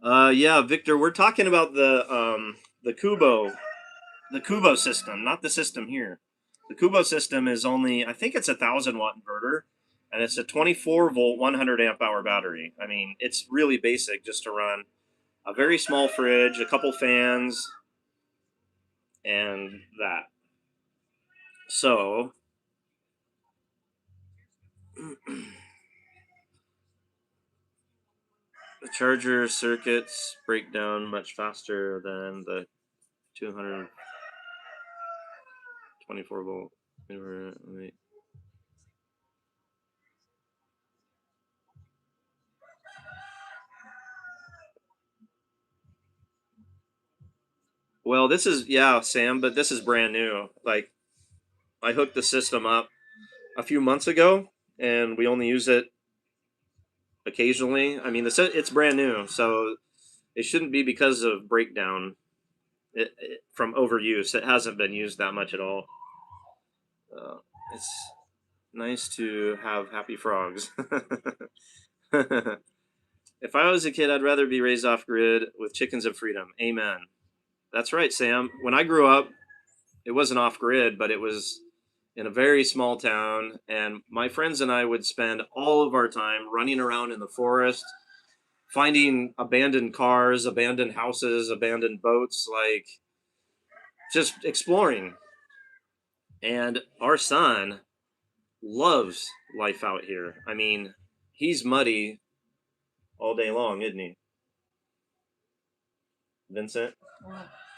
Speaker 2: Yeah, Victor, we're talking about the Kubo system, not the system here. The Kubo system is only, I think it's 1,000 watt inverter, and it's a 24 volt, 100 amp hour battery. I mean, it's really basic just to run a very small fridge, a couple fans, and that. So The charger circuits break down much faster than the 224 volt. Well, this is, yeah, Sam, but this is brand new. Like, I hooked the system up a few months ago, and we only use it occasionally. I mean, it's brand new, so it shouldn't be because of breakdown from overuse. It hasn't been used that much at all. It's nice to have happy frogs. If I was a kid, I'd rather be raised off grid with chickens of freedom. Amen. That's right, Sam. When I grew up, it wasn't off grid, but it was in a very small town, and my friends and I would spend all of our time running around in the forest, finding abandoned cars, abandoned houses, abandoned boats, like just exploring. And our son loves life out here. I mean, he's muddy all day long, isn't he? Vincent?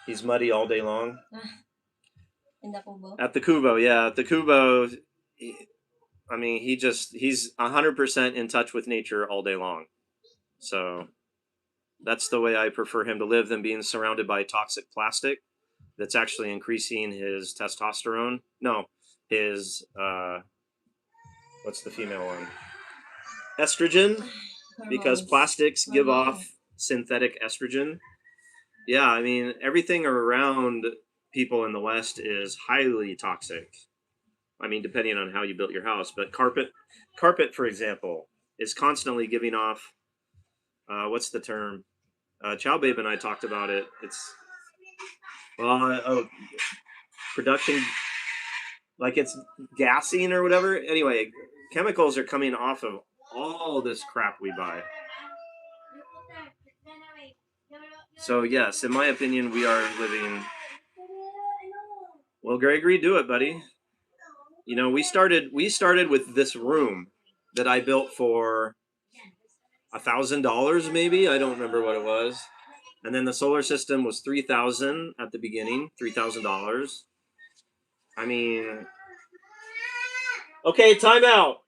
Speaker 2: He's muddy all day long.
Speaker 1: In the Kubo?
Speaker 2: At the Kubo, yeah. At the Kubo, I mean, he's 100% in touch with nature all day long. So that's the way I prefer him to live than being surrounded by toxic plastic that's actually increasing his testosterone. No, his, what's the female one? Estrogen, because plastics give off synthetic estrogen. Yeah, I mean, everything around people in the West is highly toxic. I mean, depending on how you built your house, but carpet, for example, is constantly giving off. What's the term? Chow Babe and I talked about it. It's production, like it's gassing or whatever. Anyway, chemicals are coming off of all this crap we buy. So yes, in my opinion, we are living. Well, Gregory, do it, buddy. You know, we started with this room that I built for $1,000, maybe. I don't remember what it was. And then the solar system was $3,000 at the beginning, $3,000. I mean, okay, time out.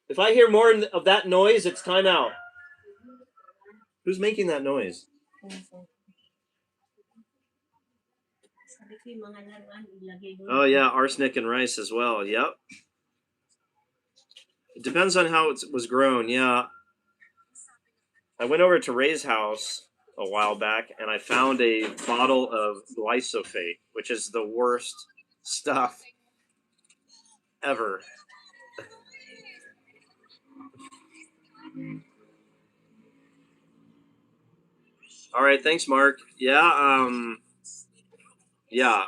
Speaker 2: If I hear more of that noise, it's time out. Who's making that noise? Oh yeah, arsenic and rice as well. Yep. It depends on how it was grown. Yeah. I went over to Ray's house a while back and I found a bottle of glyphosate, which is the worst stuff ever. All right, thanks, Mark. Yeah,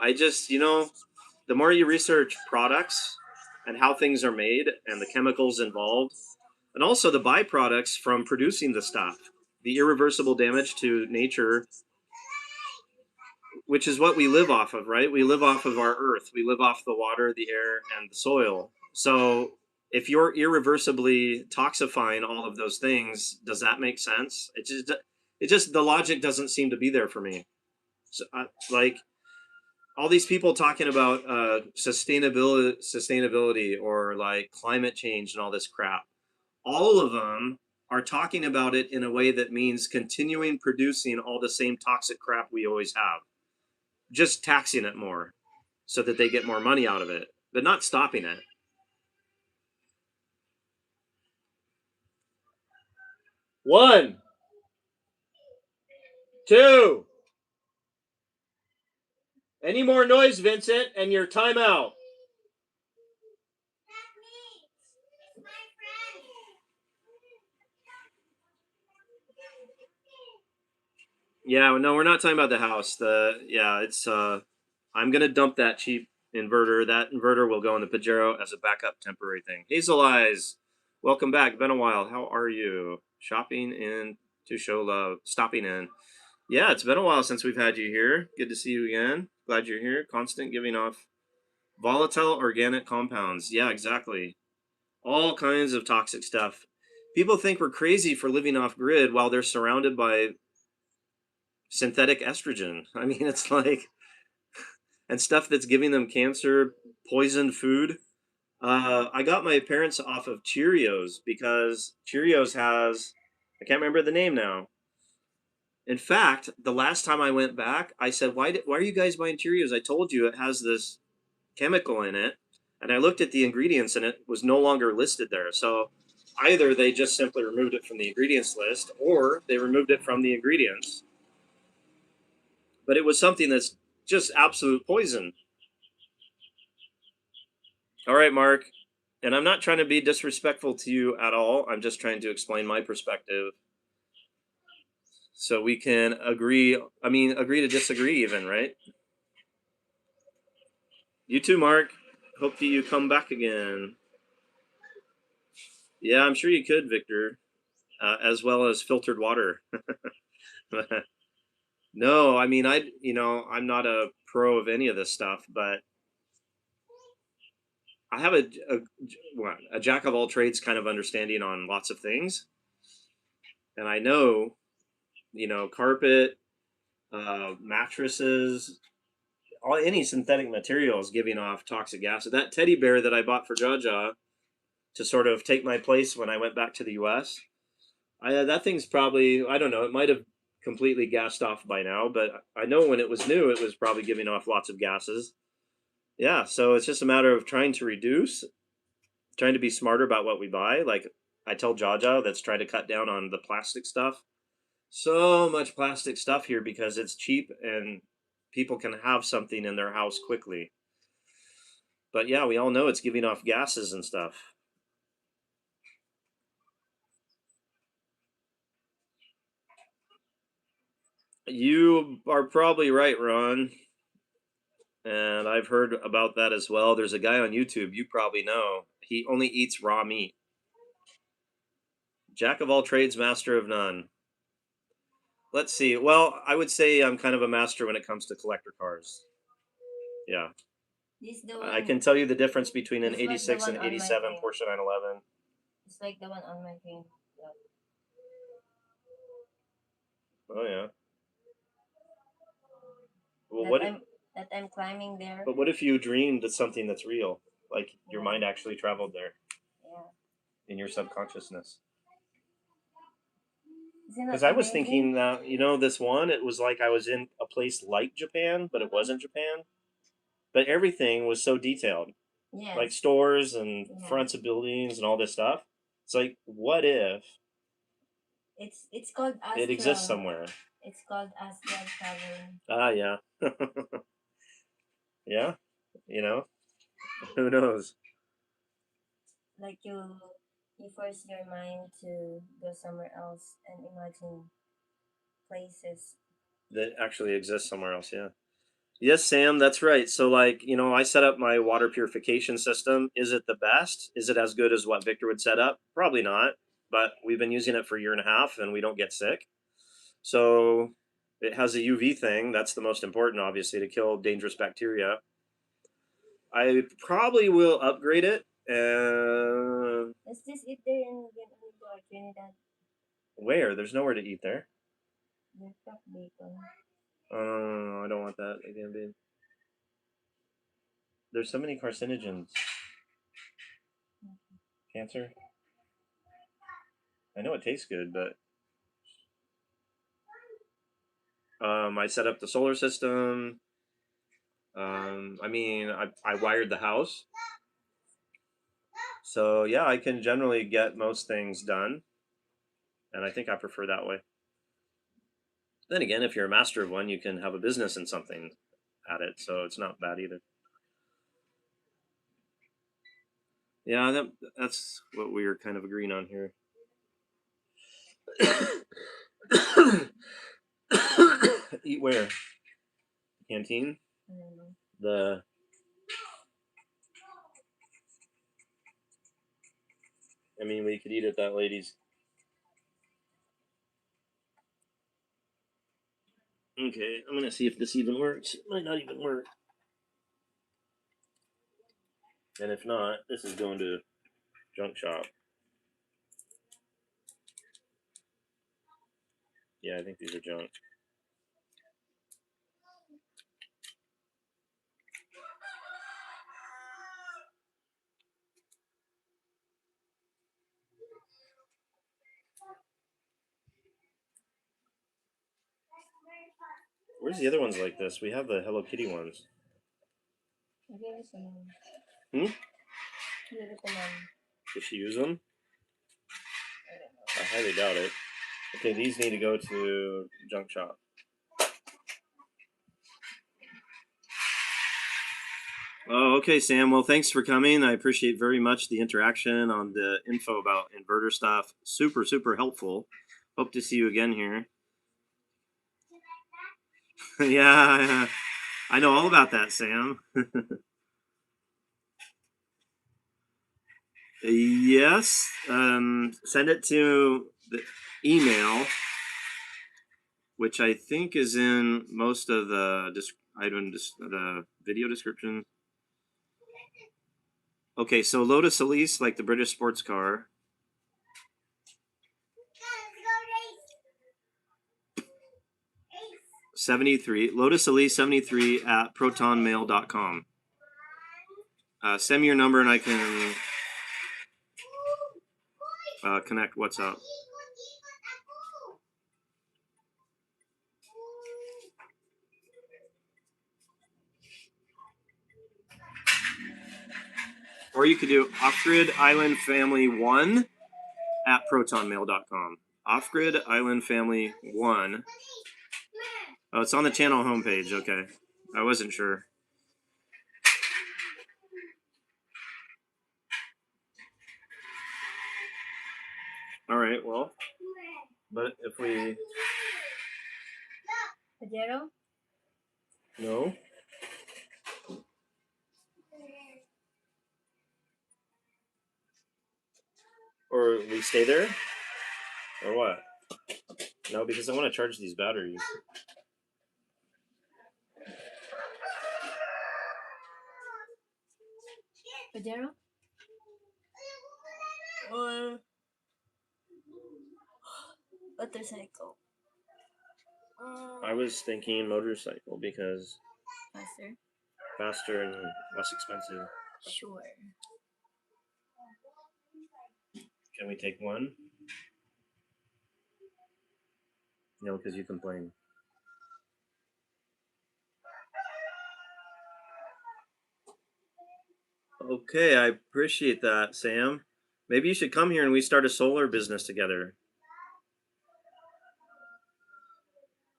Speaker 2: I just, the more you research products and how things are made and the chemicals involved, and also the byproducts from producing the stuff, the irreversible damage to nature, which is what we live off of, right? We live off of our earth. We live off the water, the air, and the soil. So if you're irreversibly toxifying all of those things, does that make sense? It just the logic doesn't seem to be there for me. So, like all these people talking about sustainability or like climate change and all this crap, all of them are talking about it in a way that means continuing producing all the same toxic crap we always have, just taxing it more so that they get more money out of it, but not stopping it. One, two. Any more noise, Vincent, and your timeout. Yeah, no, we're not talking about the house. It's I'm gonna dump that cheap inverter. That inverter will go in the Pajero as a backup temporary thing. Hazel Eyes, welcome back. Been a while. How are you? Shopping in to show love. Stopping in. Yeah, it's been a while since we've had you here. Good to see you again. Glad you're here. Constant giving off volatile organic compounds. Yeah, exactly. All kinds of toxic stuff. People think we're crazy for living off grid while they're surrounded by synthetic estrogen. I mean, it's like, and stuff that's giving them cancer, poisoned food. I got my parents off of Cheerios because Cheerios has, I can't remember the name now. In fact, the last time I went back, I said, why are you guys buying Cheerios? I told you it has this chemical in it. And I looked at the ingredients and it was no longer listed there. So either they just simply removed it from the ingredients list or they removed it from the ingredients. But it was something that's just absolute poison. All right, Mark. And I'm not trying to be disrespectful to you at all. I'm just trying to explain my perspective so we can agree. I mean, agree to disagree, even, right? You too, Mark. Hope you come back again. Yeah, I'm sure you could, Victor, as well as filtered water. No, I mean, I'm not a pro of any of this stuff, but I have a jack of all trades kind of understanding on lots of things, and I know, carpet, mattresses, any synthetic material is giving off toxic gases. That teddy bear that I bought for Jaja to sort of take my place when I went back to the U.S. That thing's probably, I don't know, it might have completely gassed off by now, but I know when it was new, it was probably giving off lots of gases. Yeah, so it's just a matter of trying to reduce, trying to be smarter about what we buy. Like I tell Jaja, that's try to cut down on the plastic stuff. So much plastic stuff here because it's cheap and people can have something in their house quickly. But yeah, we all know it's giving off gases and stuff. You are probably right, Ron. And I've heard about that as well. There's a guy on YouTube, you probably know. He only eats raw meat. Jack of all trades, master of none. Let's see. Well, I would say I'm kind of a master when it comes to collector cars. Yeah.
Speaker 1: This the
Speaker 2: I
Speaker 1: one.
Speaker 2: can tell you the difference between an
Speaker 1: It's like the
Speaker 2: 86
Speaker 1: one
Speaker 2: and
Speaker 1: on my
Speaker 2: 87
Speaker 1: thing.
Speaker 2: Porsche 911.
Speaker 1: It's like the one on my thing.
Speaker 2: Oh yeah. Well,
Speaker 1: That I'm climbing there.
Speaker 2: but what if you dreamed of something that's real? Like your
Speaker 1: Yeah.
Speaker 2: mind actually traveled there
Speaker 1: Yeah.
Speaker 2: in your subconsciousness.
Speaker 1: Isn't
Speaker 2: Because
Speaker 1: that
Speaker 2: I was
Speaker 1: amazing?
Speaker 2: thinking that, this one, it was like I was in a place like Japan, but it wasn't Japan. But everything was so detailed, like
Speaker 1: Yes.
Speaker 2: stores and
Speaker 1: Yeah.
Speaker 2: fronts of buildings and all this stuff. It's like, what if
Speaker 1: It's called
Speaker 2: it exists
Speaker 1: astral.
Speaker 2: somewhere?
Speaker 1: It's called astral traveling.
Speaker 2: Ah, yeah. Yeah, you know, who knows?
Speaker 1: Like you force your mind to go somewhere else and imagine places.
Speaker 2: That actually exists somewhere else, yeah. Yes, Sam, that's right. So, like, I set up my water purification system. Is it the best? Is it as good as what Victor would set up? Probably not. But we've been using it for a year and a half and we don't get sick. So, it has a UV thing. That's the most important, obviously, to kill dangerous bacteria. I probably will upgrade it.
Speaker 1: Let's just eat there in Trinidad.
Speaker 2: Where? There's nowhere to eat there.
Speaker 1: There's duck bacon.
Speaker 2: Oh, I don't want that again, babe. There's so many carcinogens. Cancer. I know it tastes good, but I set up the solar system. I wired the house. So, yeah, I can generally get most things done. And I think I prefer that way. Then again, if you're a master of one, you can have a business in something at it. So it's not bad either. Yeah, that's what we were kind of agreeing on here. Eat where? Canteen?
Speaker 1: I don't know.
Speaker 2: The we could eat at that lady's. Okay, I'm gonna see if this even works. It might not even work. And if not, this is going to junk shop. Yeah, I think these are junk. Where's the other ones like this? We have the Hello Kitty ones. Hmm? Did she use them? I highly doubt it. Okay, these need to go to junk shop. Oh, okay, Sam. Well, thanks for coming. I appreciate very much the interaction on the info about inverter stuff. Super, super helpful. Hope to see you again here. Yeah, I know all about that, Sam. Yes. Send it to the email, which I think is in most of the the video description. Okay, so Lotus Elise, like the British sports car. 73 Lotus Elise 73 at protonmail.com. Send me your number and I can connect WhatsApp. Or you could do Off-Grid Island Family 1 at protonmail.com. Off-Grid Island Family 1. Oh, it's on the channel homepage. Okay. I wasn't sure. All right, well. But if we...
Speaker 1: Pajero?
Speaker 2: No? Or we stay there? Or what? No, because I want to charge these batteries.
Speaker 1: Pajero? Or motorcycle?
Speaker 2: I was thinking motorcycle because
Speaker 1: Faster?
Speaker 2: faster and less expensive.
Speaker 1: Sure.
Speaker 2: Can we take one? No, because you complain. Okay, I appreciate that, Sam. Maybe you should come here and we start a solar business together.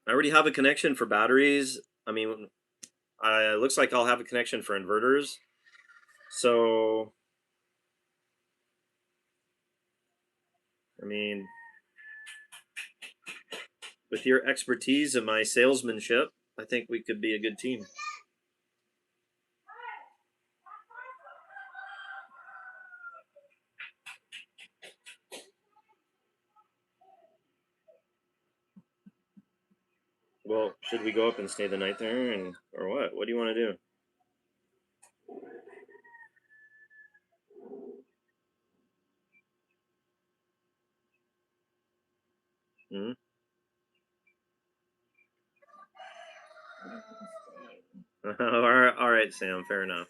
Speaker 2: I already have a connection for batteries. I mean, it looks like I'll have a connection for inverters. So, I mean, with your expertise and my salesmanship, I think we could be a good team. Well, should we go up and stay the night there, or what? What do you want to do? Hmm? All right, Sam. Fair enough.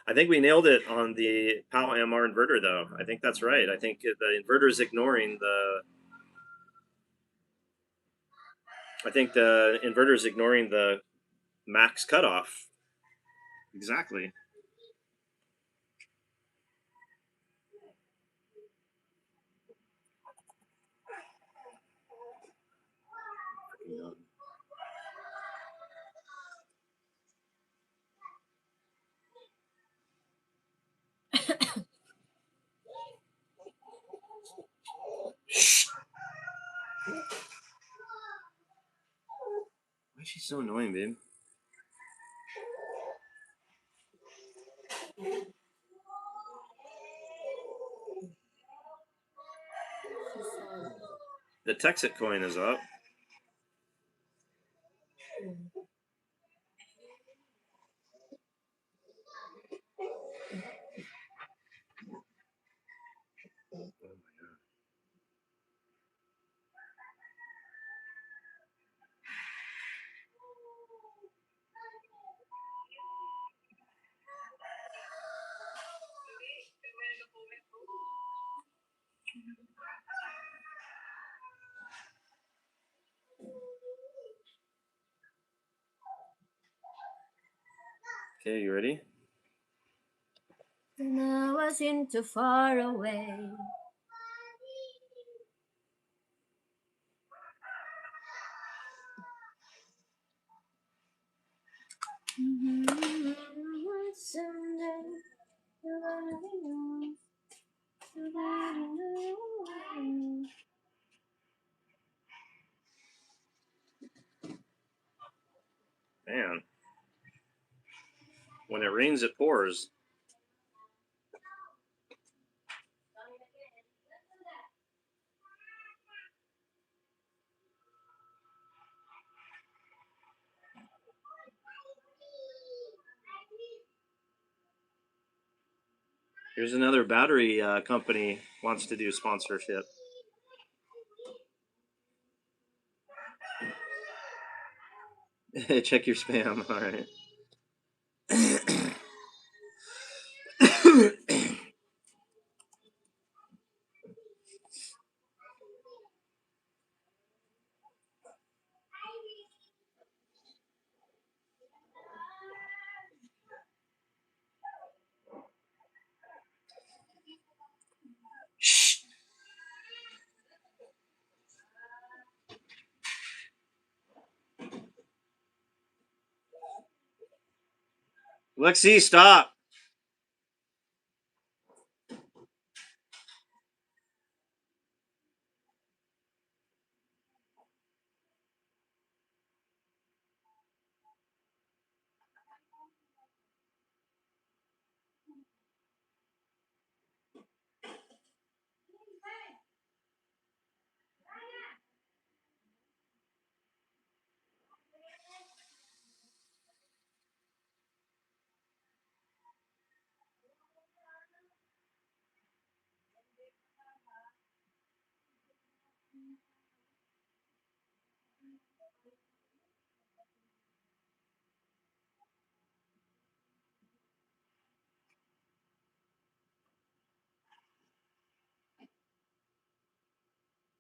Speaker 2: I think we nailed it on the POW MR inverter, though. I think that's right. I think the inverter is ignoring the. I think the inverter is ignoring the max cutoff. Exactly. Shh. Why is she so annoying, babe? The Texit coin is up. Okay, you ready?
Speaker 1: When I wasn't too far away. Someday somebody knows, somebody knows.
Speaker 2: Man, when it rains, it pours. Here's another battery company wants to do sponsorship. Check your spam. All right. Shh. Lexi, stop.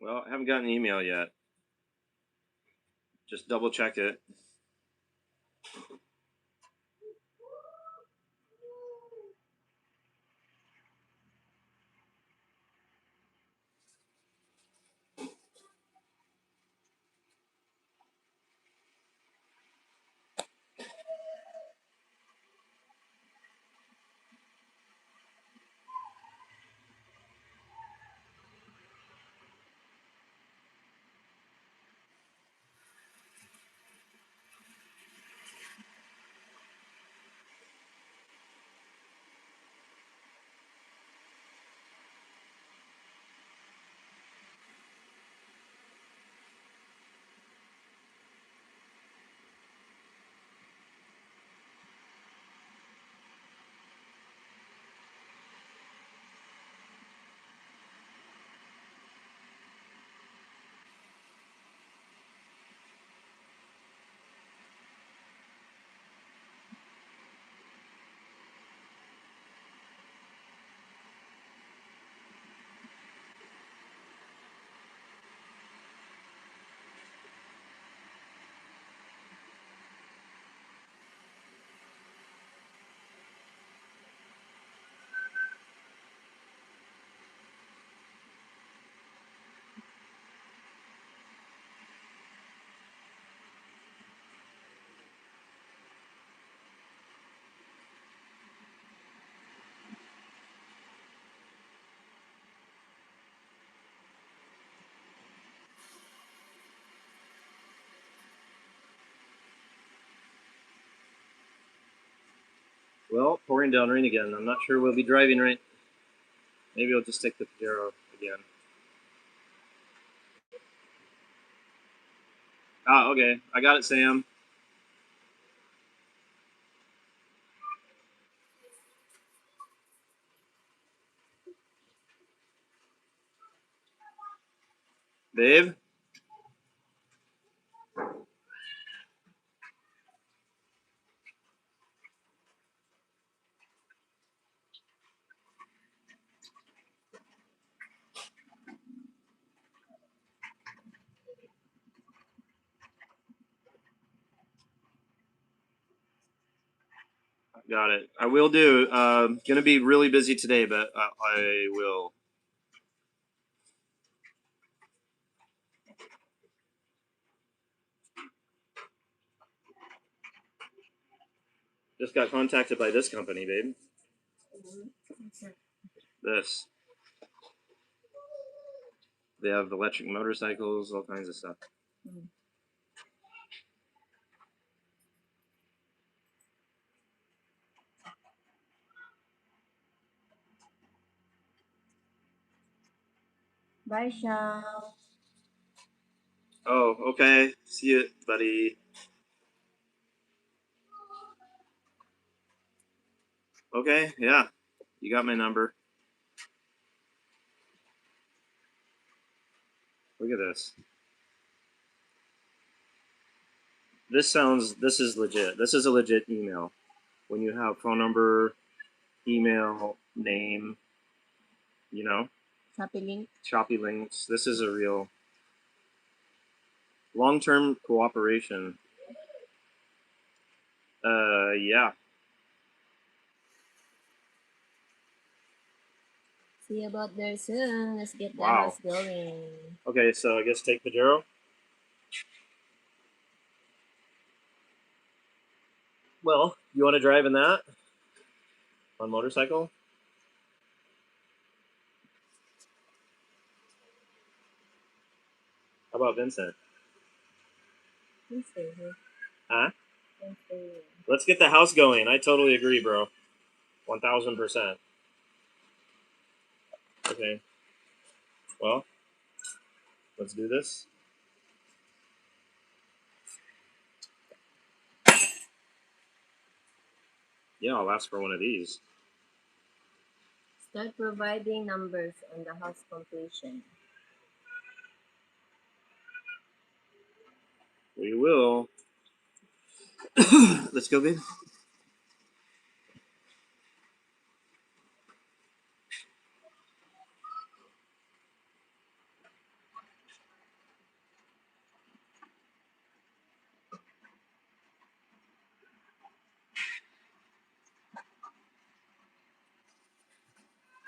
Speaker 2: Well, I haven't gotten an email yet. Just double check it. Well, pouring down rain again. I'm not sure we'll be driving right. Maybe I'll just stick the Pajero again. Ah, okay. I got it, Sam. Dave? got it. I will do. Gonna be really busy today, but I will. Just got contacted by this company, babe. This. They have electric motorcycles, all kinds of stuff.
Speaker 1: Bye, Shang.
Speaker 2: Oh, okay. See you, buddy. Okay, yeah. You got my number. Look at this. This is legit. This is a legit email. When you have phone number, email, name, you know,
Speaker 1: Shopee link.
Speaker 2: Shopee links. This is a real long-term cooperation. Yeah.
Speaker 1: See you about there soon. Let's get the
Speaker 2: Wow.
Speaker 1: house going.
Speaker 2: Okay, so I guess take Pajero. Well, you want to drive in that on motorcycle? How about Vincent?
Speaker 1: Please stay here.
Speaker 2: Huh?
Speaker 1: Don't stay here.
Speaker 2: Let's get the house going. I totally agree, bro. 1000%. Okay. Well, let's do this. Yeah, I'll ask for one of these.
Speaker 1: Start providing numbers on the house completion.
Speaker 2: We will. Let's go, babe.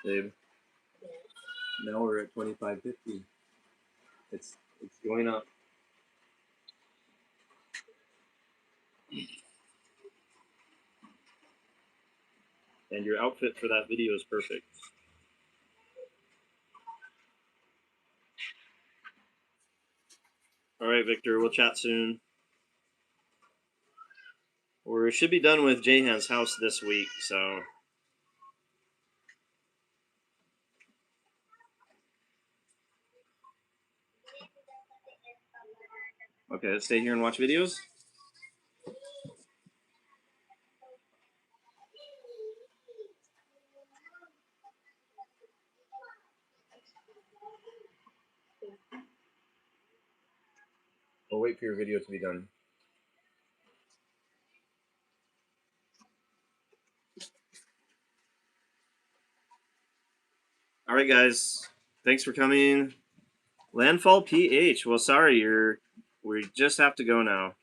Speaker 2: Babe, now we're at 2550. It's going up. And your outfit for that video is perfect. All right, Victor, we'll chat soon. We should be done with Jahan's house this week, so. Okay, let's stay here and watch videos. We'll wait for your video to be done. All right, guys. Thanks for coming. Landfall PH. Well, sorry, we just have to go now.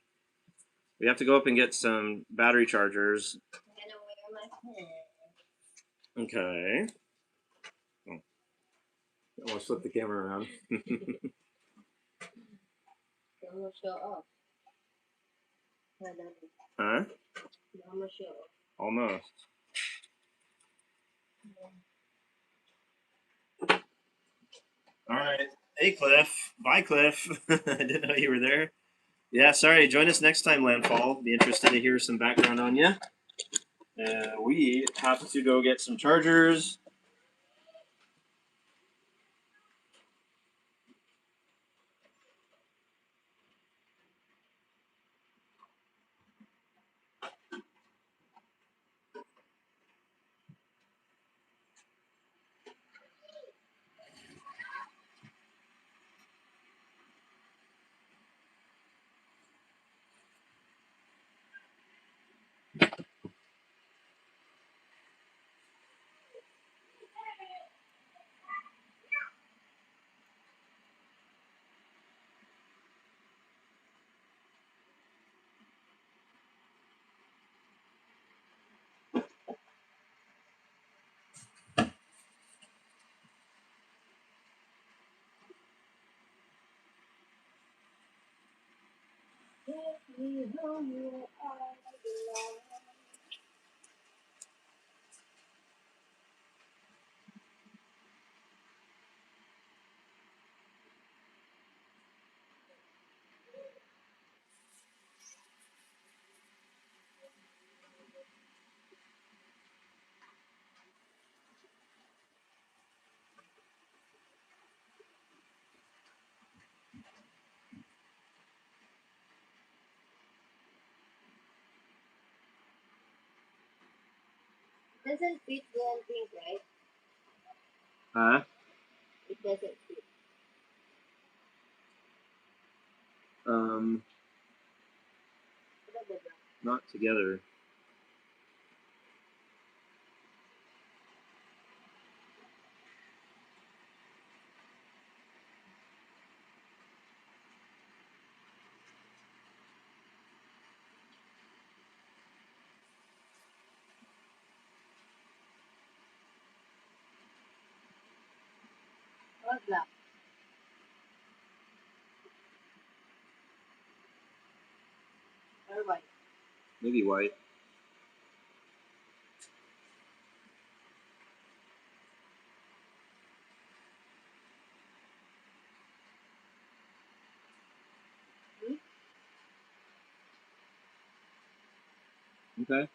Speaker 2: We have to go up and get some battery chargers.
Speaker 1: I'm gonna wear my pants.
Speaker 2: Okay. Oh. I want to flip the camera around.
Speaker 1: I'm gonna show off.
Speaker 2: Huh?
Speaker 1: I'm gonna show off.
Speaker 2: Almost. All right. Hey, Cliff. Bye, Cliff. I didn't know you were there. Yeah, sorry. Join us next time, Landfall. Be interested to hear some background on you. We have to go get some chargers.
Speaker 1: Doesn't fit one thing, right?
Speaker 2: Huh?
Speaker 1: It doesn't fit.
Speaker 2: Um, not together.
Speaker 1: Or black. Or white.
Speaker 2: Maybe white.
Speaker 1: Hmm?
Speaker 2: Okay.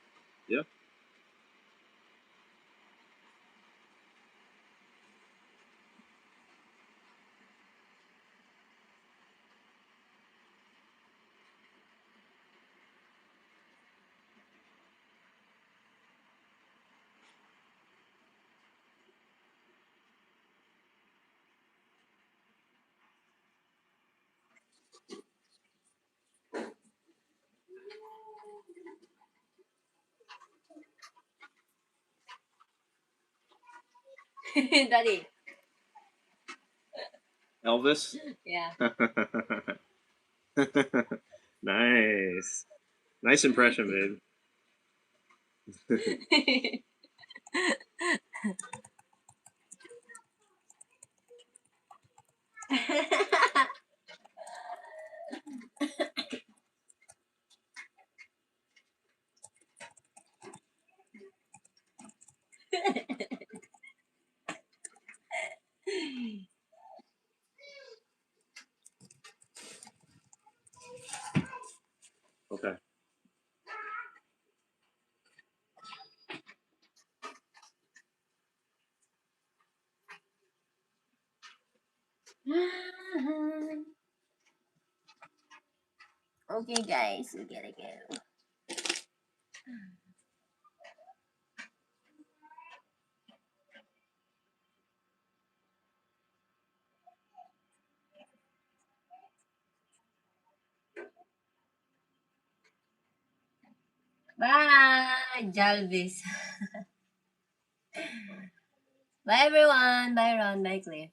Speaker 2: Yeah.
Speaker 1: Daddy.
Speaker 2: Elvis.
Speaker 1: Yeah.
Speaker 2: Nice. Nice impression, babe. Okay.
Speaker 1: Okay, guys, we gotta go. Bye, Jalvis. Bye, everyone. Bye, Ron. Bye, Cliff.